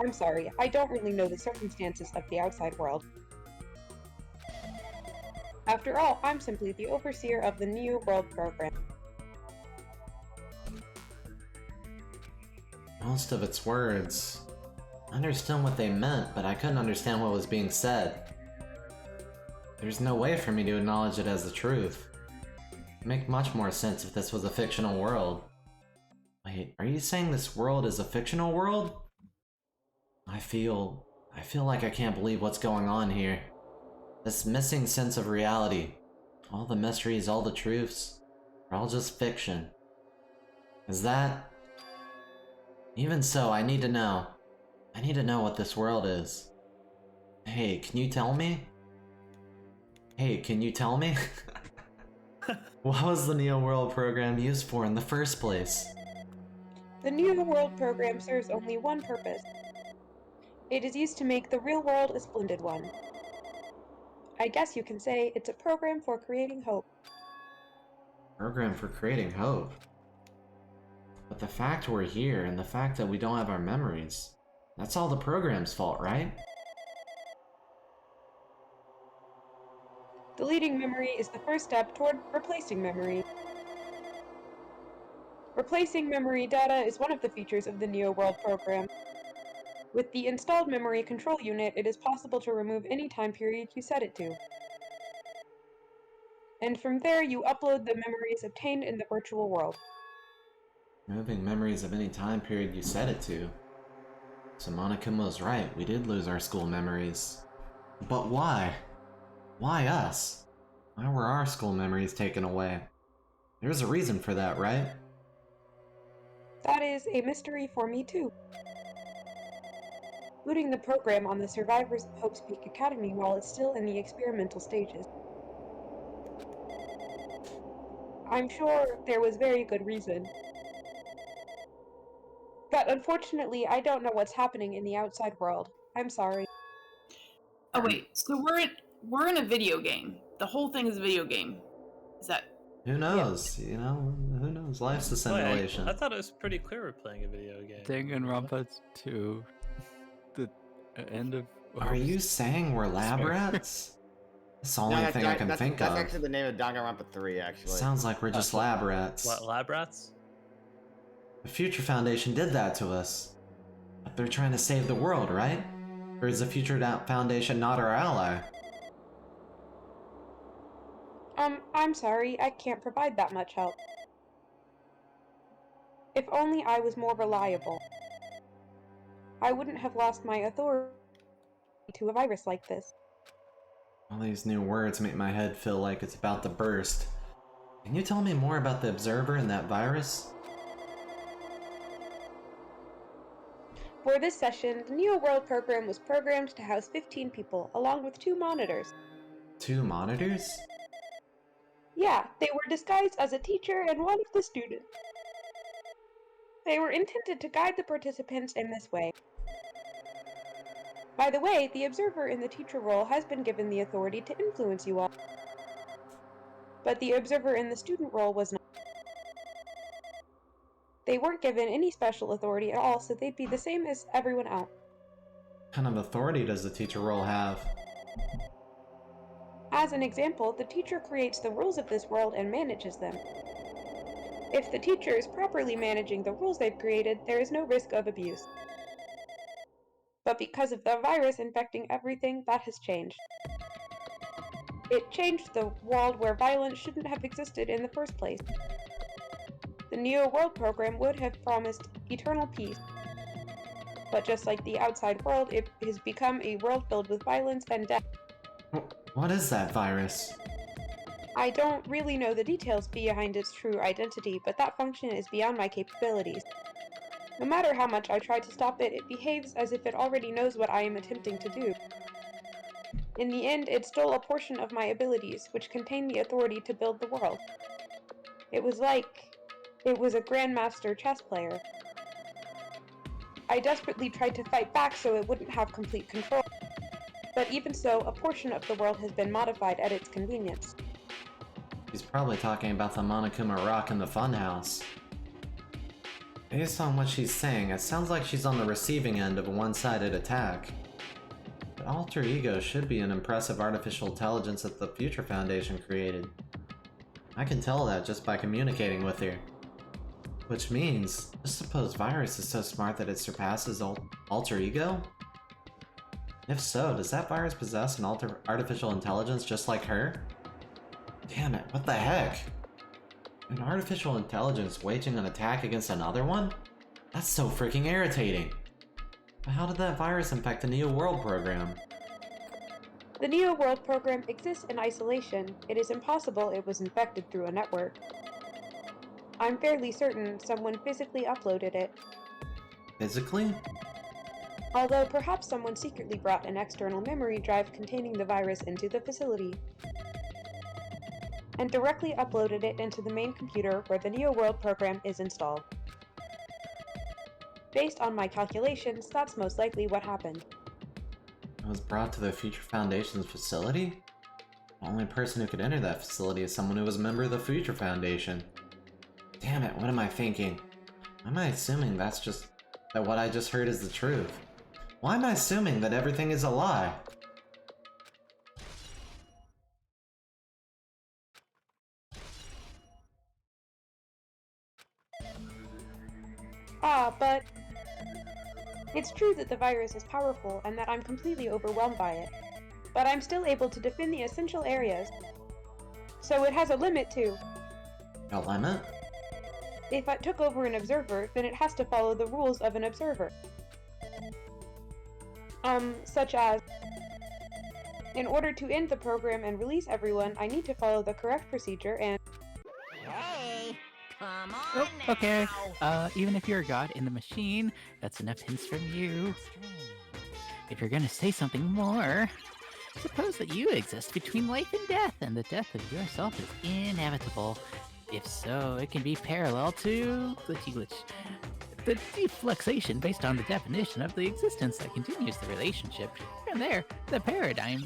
I'm sorry, I don't really know the circumstances of the outside world. After all, I'm simply the overseer of the New World program. Most of its words. I understood what they meant, but I couldn't understand what was being said. There's no way for me to acknowledge it as the truth. It'd make much more sense if this was a fictional world. Wait, are you saying this world is a fictional world? I feel like I can't believe what's going on here. This missing sense of reality. All the mysteries, all the truths, are all just fiction. Is that... Even so, I need to know. I need to know what this world is. Hey, can you tell me? Hey, can you tell me? What was the Neo World program used for in the first place? The New World program serves only one purpose. It is used to make the real world a splendid one. I guess you can say it's a program for creating hope. Program for creating hope. But the fact we're here and the fact that we don't have our memories, that's all the program's fault, right? Deleting memory is the first step toward replacing memory. Replacing memory data is one of the features of the Neo World program. With the installed memory control unit, it is possible to remove any time period you set it to. And from there, you upload the memories obtained in the virtual world. Removing memories of any time period you set it to. So Monokuma was right, we did lose our school memories. But why? Why us? Why were our school memories taken away? There's a reason for that, right? That is a mystery for me too. Booting the program on the survivors of Hope's Peak Academy while it's still in the experimental stages. I'm sure there was very good reason. But unfortunately, I don't know what's happening in the outside world. I'm sorry. Oh wait, so we're in a video game. The whole thing is a video game. Is that... Who knows? You know, who knows? Life's a simulation. I thought it was pretty clear we're playing a video game. Danganronpa 2. The end of... Are you saying we're lab rats? That's the only thing I can think that's of. That's actually the name of Danganronpa 3, actually. Sounds like we're just lab rats. What, lab rats? The Future Foundation did that to us. But they're trying to save the world, right? Or is the Future Foundation not our ally? I'm sorry, I can't provide that much help. If only I was more reliable. I wouldn't have lost my authority to a virus like this. All these new words make my head feel like it's about to burst. Can you tell me more about the Observer and that virus? For this session, the Neo World program was programmed to house 15 people, along with 2 monitors. 2 monitors? Yeah, they were disguised as a teacher and one of the students. They were intended to guide the participants in this way. By the way, the observer in the teacher role has been given the authority to influence you all. But the observer in the student role was not. They weren't given any special authority at all, so they'd be the same as everyone else. What kind of authority does the teacher role have? As an example, the teacher creates the rules of this world and manages them. If the teacher is properly managing the rules they've created, there is no risk of abuse. But because of the virus infecting everything, that has changed. It changed the world where violence shouldn't have existed in the first place. The Neo World program would have promised eternal peace. But just like the outside world, it has become a world filled with violence and death. What is that virus? I don't really know the details behind its true identity, but that function is beyond my capabilities. No matter how much I try to stop it, it behaves as if it already knows what I am attempting to do. In the end, it stole a portion of my abilities, which contained the authority to build the world. It was like it was a grandmaster chess player. I desperately tried to fight back so it wouldn't have complete control. But even so, a portion of the world has been modified at its convenience. He's probably talking about the Monokuma Rock in the Funhouse. Based on what she's saying, it sounds like she's on the receiving end of a one-sided attack. But Alter Ego should be an impressive artificial intelligence that the Future Foundation created. I can tell that just by communicating with her. Which means, this supposed virus is so smart that it surpasses Alter Ego? If so, does that virus possess an artificial intelligence just like her? Damn it, what the heck? An artificial intelligence waging an attack against another one? That's so freaking irritating. But how did that virus infect the Neo World program? The Neo World program exists in isolation. It is impossible it was infected through a network. I'm fairly certain someone physically uploaded it, Physically? although perhaps someone secretly brought an external memory drive containing the virus into the facility, and directly uploaded it into the main computer where the Neo World program is installed. Based on my calculations, that's most likely what happened. It was brought to the Future Foundation's facility? The only person who could enter that facility is someone who was a member of the Future Foundation. Damn it, what am I thinking? Why am I assuming that what I just heard is the truth? Why am I assuming that everything is a lie? But it's true that the virus is powerful and that I'm completely overwhelmed by it. But I'm still able to defend the essential areas. So it has a limit too. A limit? If it took over an observer, then it has to follow the rules of an observer. Such as, in order to end the program and release everyone, I need to follow the correct procedure and... Hey, come on Oh, okay. now. Even if you're a god in the machine, that's enough hints from you. If you're gonna say something more, suppose that you exist between life and death, and the death of yourself is inevitable. If so, it can be parallel to the defluxation based on the definition of the existence that continues the relationship. From there, the paradigm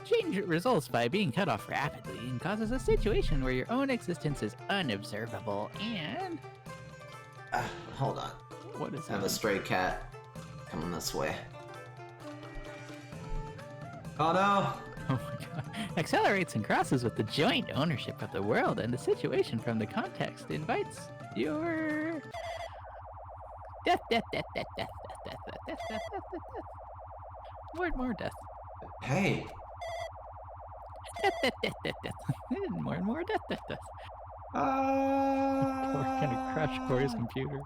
change results by being cut off rapidly and causes a situation where your own existence is unobservable and... Hold on. What is I have a that? stray cat coming this way. Oh no! Oh my god. Accelerates and crosses with the joint ownership of the world, and the situation from the context invites your death. More death. Hey! Death. More and more death. Or Kind kind of crash Corey's computer.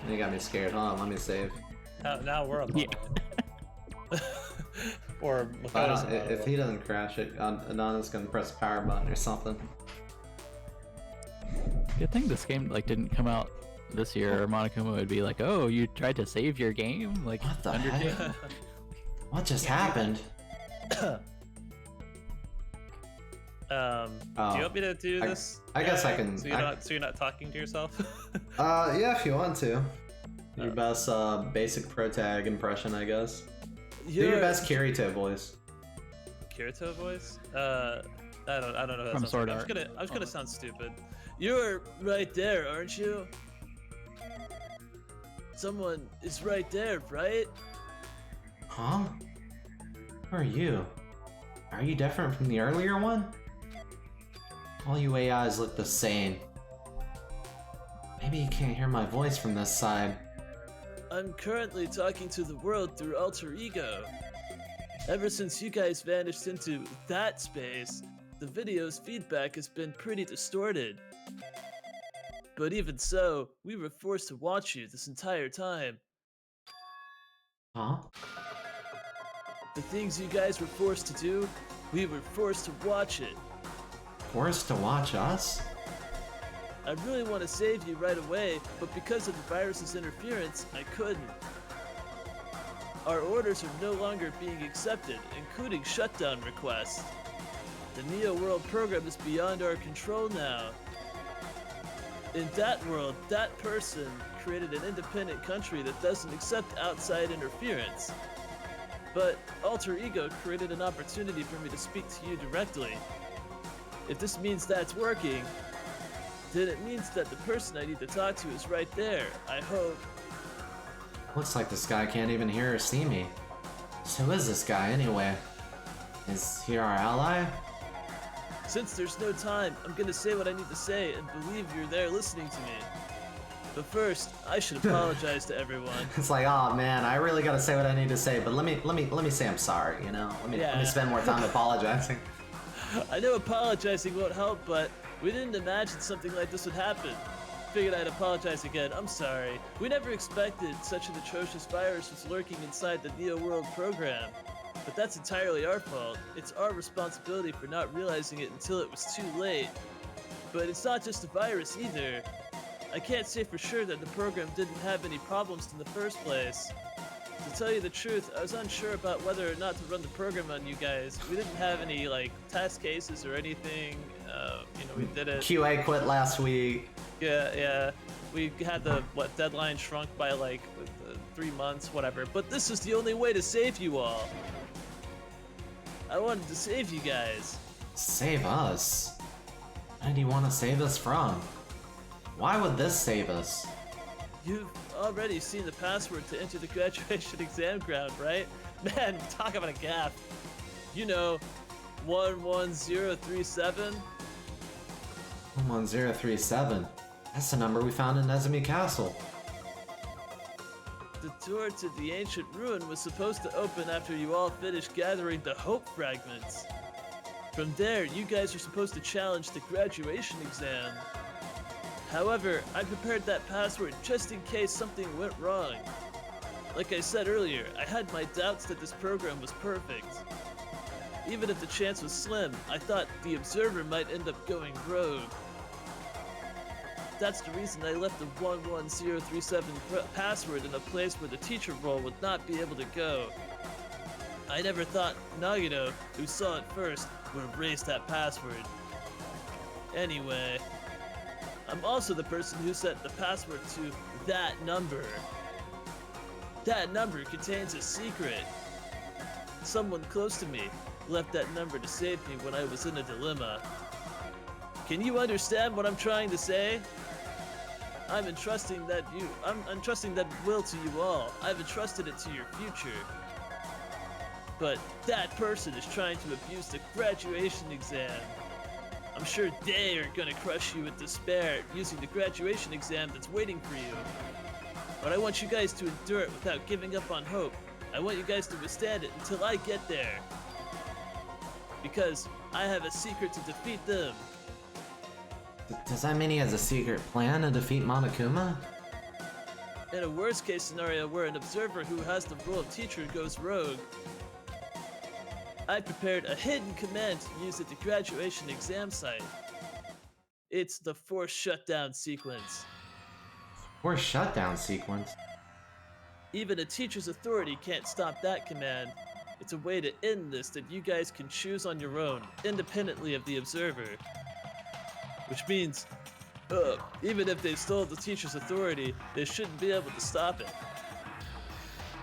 You got me scared. Hold on, let me save. Now we're on. Yeah. Or If he doesn't crash it, Adana's gonna press power button or something. Good thing this game didn't come out this year, or Monokuma would be like, "Oh, you tried to save your game?" Like What the Undertale. heck? What just happened? Do you want me to do this? I guess I can- So you're not talking to yourself. Yeah, if you want to. Your best basic protag impression, I guess. Do your best Kirito voice. Kirito voice? I don't know. Who that From sounds Sword like. Art. I'm just gonna sound stupid. You're right there, aren't you? Someone is right there, right? Huh? Who are you? Are you different from the earlier one? All you AIs look the same. Maybe you can't hear my voice from this side. I'm currently talking to the world through Alter Ego. Ever since you guys vanished into that space, the video's feedback has been pretty distorted. But even so, we were forced to watch you this entire time. Huh? The things you guys were forced to do, we were forced to watch it. Forced to watch us? I really want to save you right away, but because of the virus's interference, I couldn't. Our orders are no longer being accepted, including shutdown requests. The Neo World program is beyond our control now. In that world, that person created an independent country that doesn't accept outside interference. But Alter Ego created an opportunity for me to speak to you directly. If this means that's working, then it means that the person I need to talk to is right there. I hope. Looks like this guy can't even hear or see me. So who is this guy anyway? Is he our ally? Since there's no time, I'm gonna say what I need to say and believe you're there listening to me. But first, I should apologize to everyone. It's like, oh man, I really gotta say what I need to say, but let me say I'm sorry, you know? Let me spend more time apologizing. I know apologizing won't help, but we didn't imagine something like this would happen. Figured I'd apologize again. I'm sorry. We never expected such an atrocious virus was lurking inside the Neo World program. But that's entirely our fault. It's our responsibility for not realizing it until it was too late. But it's not just a virus either. I can't say for sure that the program didn't have any problems in the first place. To tell you the truth, I was unsure about whether or not to run the program on you guys. We didn't have any, like, test cases or anything. We did it. QA quit last week. Yeah. We had the, deadline shrunk by, 3 months, whatever. But this is the only way to save you all. I wanted to save you guys. Save us? What do you want to save us from? Why would this save us? You've already seen the password to enter the graduation exam ground, right? Man, talk about a gaffe. You know, 11037? 11037. That's the number we found in Nezumi Castle. The door to the ancient ruin was supposed to open after you all finished gathering the hope fragments. From there, you guys are supposed to challenge the graduation exam. However, I prepared that password just in case something went wrong. Like I said earlier, I had my doubts that this program was perfect. Even if the chance was slim, I thought the observer might end up going rogue. That's the reason I left the 11037 password in a place where the teacher role would not be able to go. I never thought Nagito, who saw it first, would erase that password. Anyway, I'm also the person who set the password to that number. That number contains a secret. Someone close to me left that number to save me when I was in a dilemma. Can you understand what I'm trying to say? I'm entrusting that will to you all. I've entrusted it to your future. But that person is trying to abuse the graduation exam. I'm sure they are gonna crush you with despair using the graduation exam that's waiting for you. But I want you guys to endure it without giving up on hope. I want you guys to withstand it until I get there. Because I have a secret to defeat them. Does that mean he has a secret plan to defeat Monokuma? In a worst case scenario where an observer who has the role of teacher goes rogue, I prepared a hidden command to use at the graduation exam site. It's the forced shutdown sequence. Forced shutdown sequence? Even a teacher's authority can't stop that command. It's a way to end this that you guys can choose on your own, independently of the observer. Which means, even if they stole the teacher's authority, they shouldn't be able to stop it.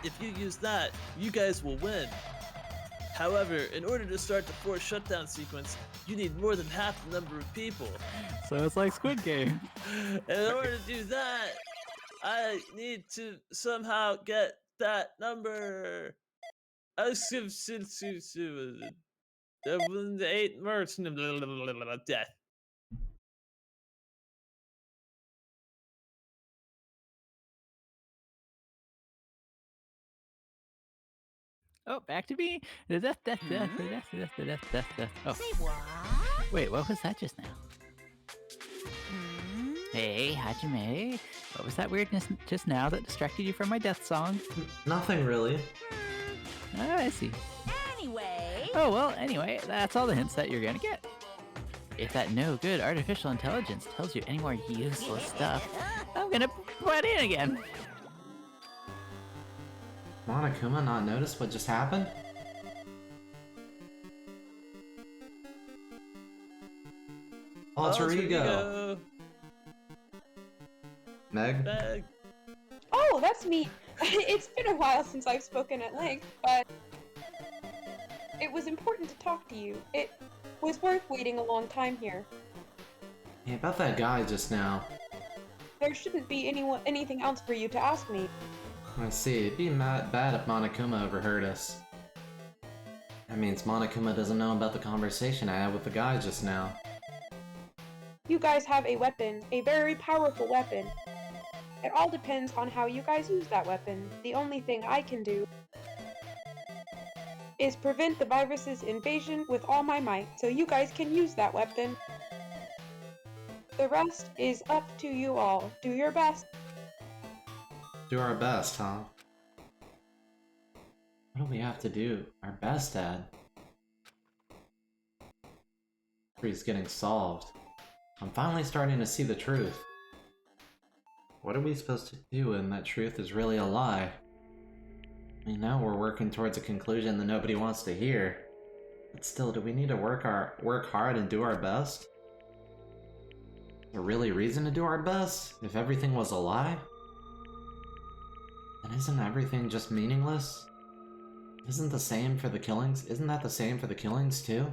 If you use that, you guys will win. However, in order to start the forced shutdown sequence, you need more than half the number of people. So it's like Squid Game. And in order to do that, I need to somehow get that number. Eight March death. Oh, back to me. Oh, Say what? wait, what was that just now? Hey, Hajime. What was that weirdness just now that distracted you from my death song? Nothing really. Oh, I see. Anyway. Oh, well, anyway, that's all the hints that you're gonna get. If that no good artificial intelligence tells you any more useless stuff, I'm gonna butt in again. Monokuma not notice what just happened? Alter ego. Meg? Meg. Oh, that's me. It's been a while since I've spoken at length, but it was important to talk to you. was worth waiting a long time here. Yeah, about that guy just now. There shouldn't be anything else for you to ask me. I see. It'd be bad if Monokuma overheard us. That means Monokuma doesn't know about the conversation I had with the guy just now. You guys have a weapon, a very powerful weapon. It all depends on how you guys use that weapon. The only thing I can do is prevent the virus's invasion with all my might, so you guys can use that weapon. The rest is up to you all. Do your best. Do our best, huh? What do we have to do our best at? Mystery's getting solved. I'm finally starting to see the truth. What are we supposed to do when that truth is really a lie? I mean, now we're working towards a conclusion that nobody wants to hear. But still, do we need to work hard and do our best? Is there really reason to do our best if everything was a lie? And isn't everything just meaningless? Isn't that the same for the killings too?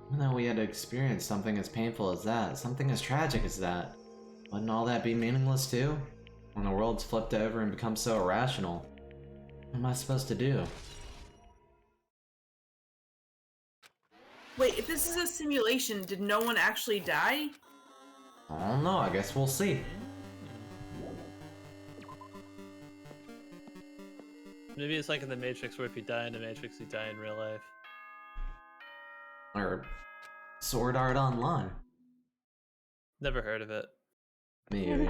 Even though we had to experience something as painful as that, something as tragic as that, wouldn't all that be meaningless too? When the world's flipped over and becomes so irrational? What am I supposed to do? Wait, if this is a simulation, did no one actually die? I don't know, I guess we'll see. Maybe it's like in the Matrix where if you die in the Matrix, you die in real life. Or Sword Art Online. Never heard of it. Me either.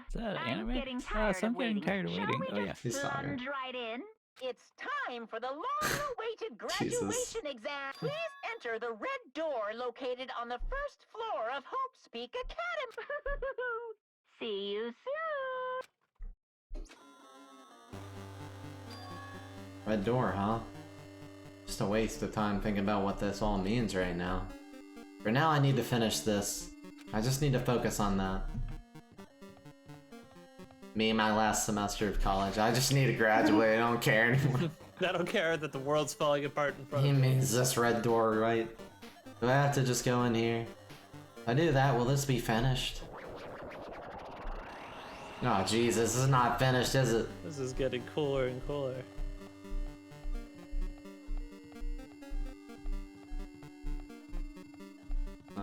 Is that I'm anime? getting tired I'm of getting waiting. tired of Shall waiting. we Oh yeah. just He's tired. plunge right in? It's time for the long-awaited graduation exam. Please enter the red door located on the first floor of Hope's Peak Academy. See you soon. Red door, huh? Just a waste of time thinking about what this all means right now. For now, I need to finish this. I just need to focus on that. Me and my last semester of college. I just need to graduate. I don't care anymore. I don't care that the world's falling apart in front He of me. means this red door, right? Do I have to just go in here? If I do that, will this be finished? Oh, jeez, this is not finished, is it? This is getting cooler and cooler.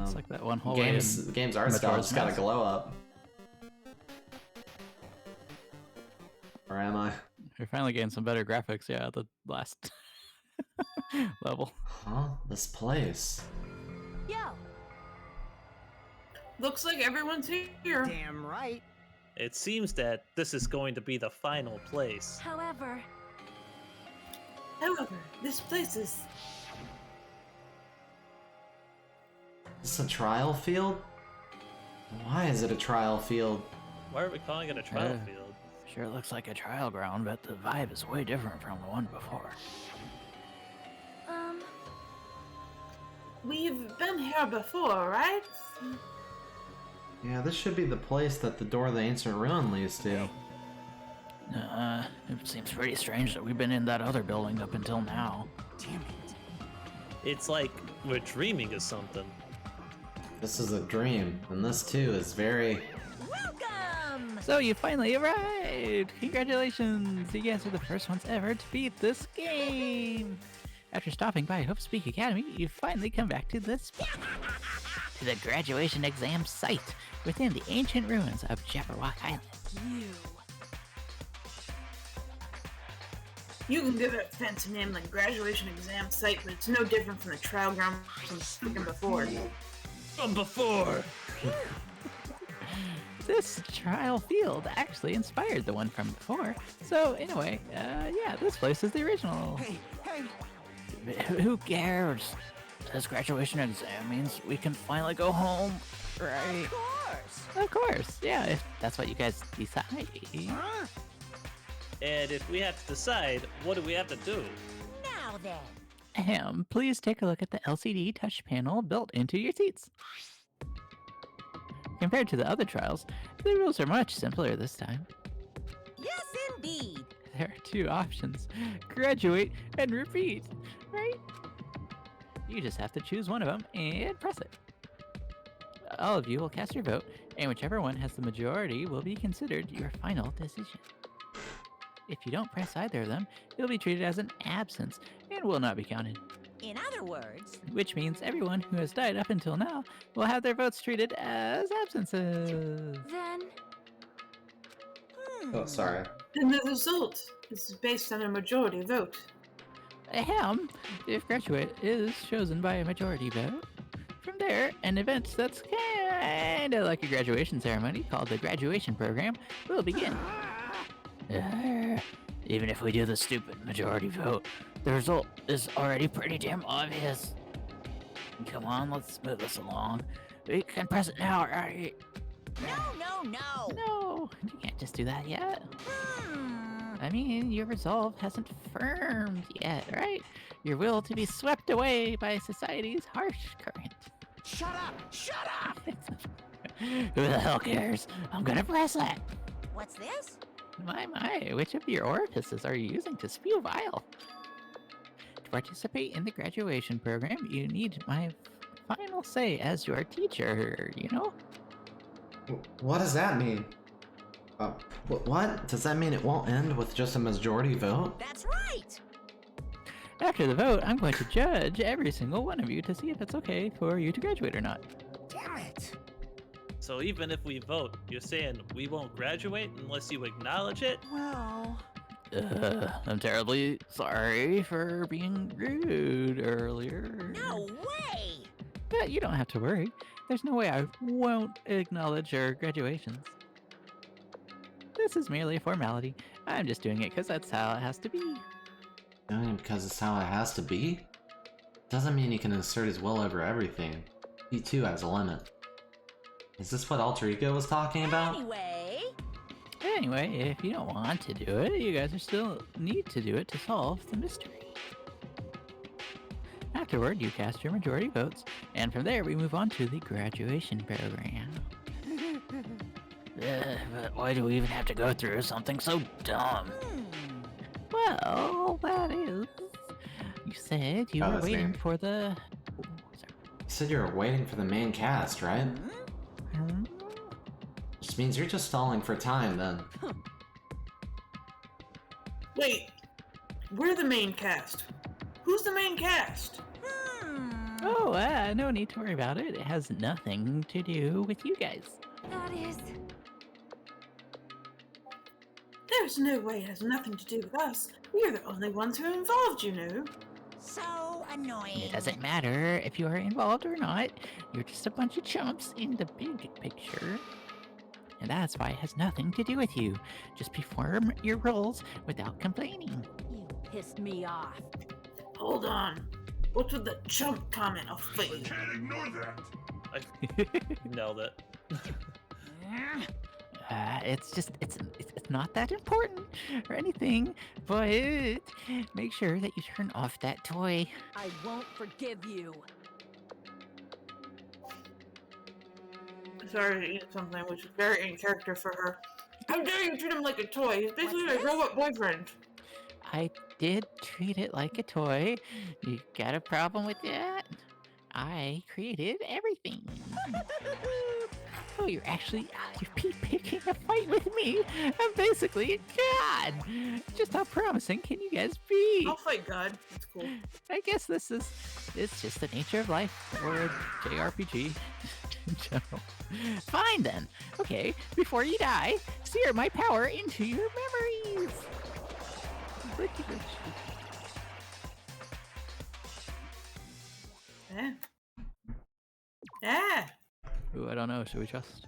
It's like that one whole Games art style Majora's just got a Mask. glow up. Or am I? We're finally getting some better graphics, yeah, at the last level. Huh? This place. Yo, Looks like everyone's here. Damn right. It seems that this is going to be the final place. however, However, this place is... Is this a trial field? Why is it a trial field? Why are we calling it a trial Yeah. field? Sure looks like a trial ground, but the vibe is way different from the one before. We've been here before, right? Yeah, this should be the place that the door of the ancient ruin leads to. It seems pretty strange that we've been in that other building up until now. Damn it. It's like we're dreaming of something. This is a dream, and this too is very... welcome. So you finally arrived! Congratulations! You guys are the first ones ever to beat this game! After stopping by Hope's Peak Academy, you finally come back to this spot. To the graduation exam site within the ancient ruins of Jabberwock Island. You can give it a fancy name like graduation exam site, but it's no different from the trial ground from freaking before. From before! This trial field actually inspired the one from before. So, in a way, yeah, this place is the original. Hey, hey. Who cares? This graduation exam means we can finally go home, right? Of course. Of course, yeah, if that's what you guys decide. Huh? And if we have to decide, what do we have to do? Now then. Please take a look at the LCD touch panel built into your seats. Compared to the other trials, the rules are much simpler this time. Yes, indeed. There are two options, graduate and repeat, right? You just have to choose one of them and press it. All of you will cast your vote, and whichever one has the majority will be considered your final decision. If you don't press either of them, you'll be treated as an absence and will not be counted. In other words, Which means everyone who has died up until now will have their votes treated as absences. then. Oh, sorry. And the result is based on a majority vote. Ahem, if graduate is chosen by a majority vote. From there, an event that's kinda like a graduation ceremony called the graduation program will begin. Even if we do the stupid majority vote, the result is already pretty damn obvious. Come on, let's move this along. We can press it now, right? No. No, you can't just do that yet. Hmm. I mean, your resolve hasn't firmed yet, right? Your will to be swept away by society's harsh current. Shut up! Who the hell cares? I'm gonna press it. What's this? My, which of your orifices are you using to spew vile? To participate in the graduation program, you need my final say as your teacher, you know? What does that mean? What? Does that mean it won't end with just a majority vote? That's right! After the vote, I'm going to judge every single one of you to see if it's okay for you to graduate or not. Damn it! So even if we vote, you're saying we won't graduate unless you acknowledge it? Well, I'm terribly sorry for being rude earlier. no way! But you don't have to worry. There's no way I won't acknowledge your graduations. This is merely a formality. I'm just doing it because that's how it has to be. Doing it because it's how it has to be? Doesn't mean he can assert his will over everything. He too has a limit. Is this what Alter Ego was talking about? Anyway, If you don't want to do it, you guys are still need to do it to solve the mystery. Afterward, you cast your majority votes, and from there we move on to the graduation program. But why do we even have to go through something so dumb? Well, that is... You said you were that's waiting me. for the... You said you were waiting for the main cast, right? Hmm? Which means you're just stalling for time then. Wait, we're the main cast. Who's the main cast? Oh, no need to worry about it. It has nothing to do with you guys. that is. There's no way it has nothing to do with us. We are the only ones who are involved, you know. So annoying. It doesn't matter if you are involved or not. You're just a bunch of chumps in the big picture. And that's why it has nothing to do with you. Just perform your roles without complaining. You pissed me off. Hold on. What's with the chump comment of fate? Nailed it. It's not that important or anything, but make sure that you turn off that toy. I won't forgive you. Sorry to eat something which is very in character for her. How dare you treat him like a toy? He's basically What's my this? robot boyfriend. I did treat it like a toy. You got a problem with that? I created everything. Oh, you're picking a fight with me. I'm basically a god. Just how promising can you guys be? I'll fight God. That's cool. I guess it's just the nature of life, or a JRPG in general. Fine then. Okay, before you die, sear my power into your memories. Yeah. Yeah. Ooh, I don't know. Should we trust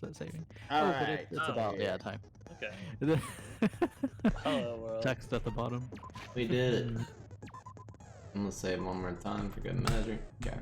that saving? All But right. it's about time. Okay. Hello, world. Text at the bottom. We did it. I'm gonna say it one more time for good measure. Okay.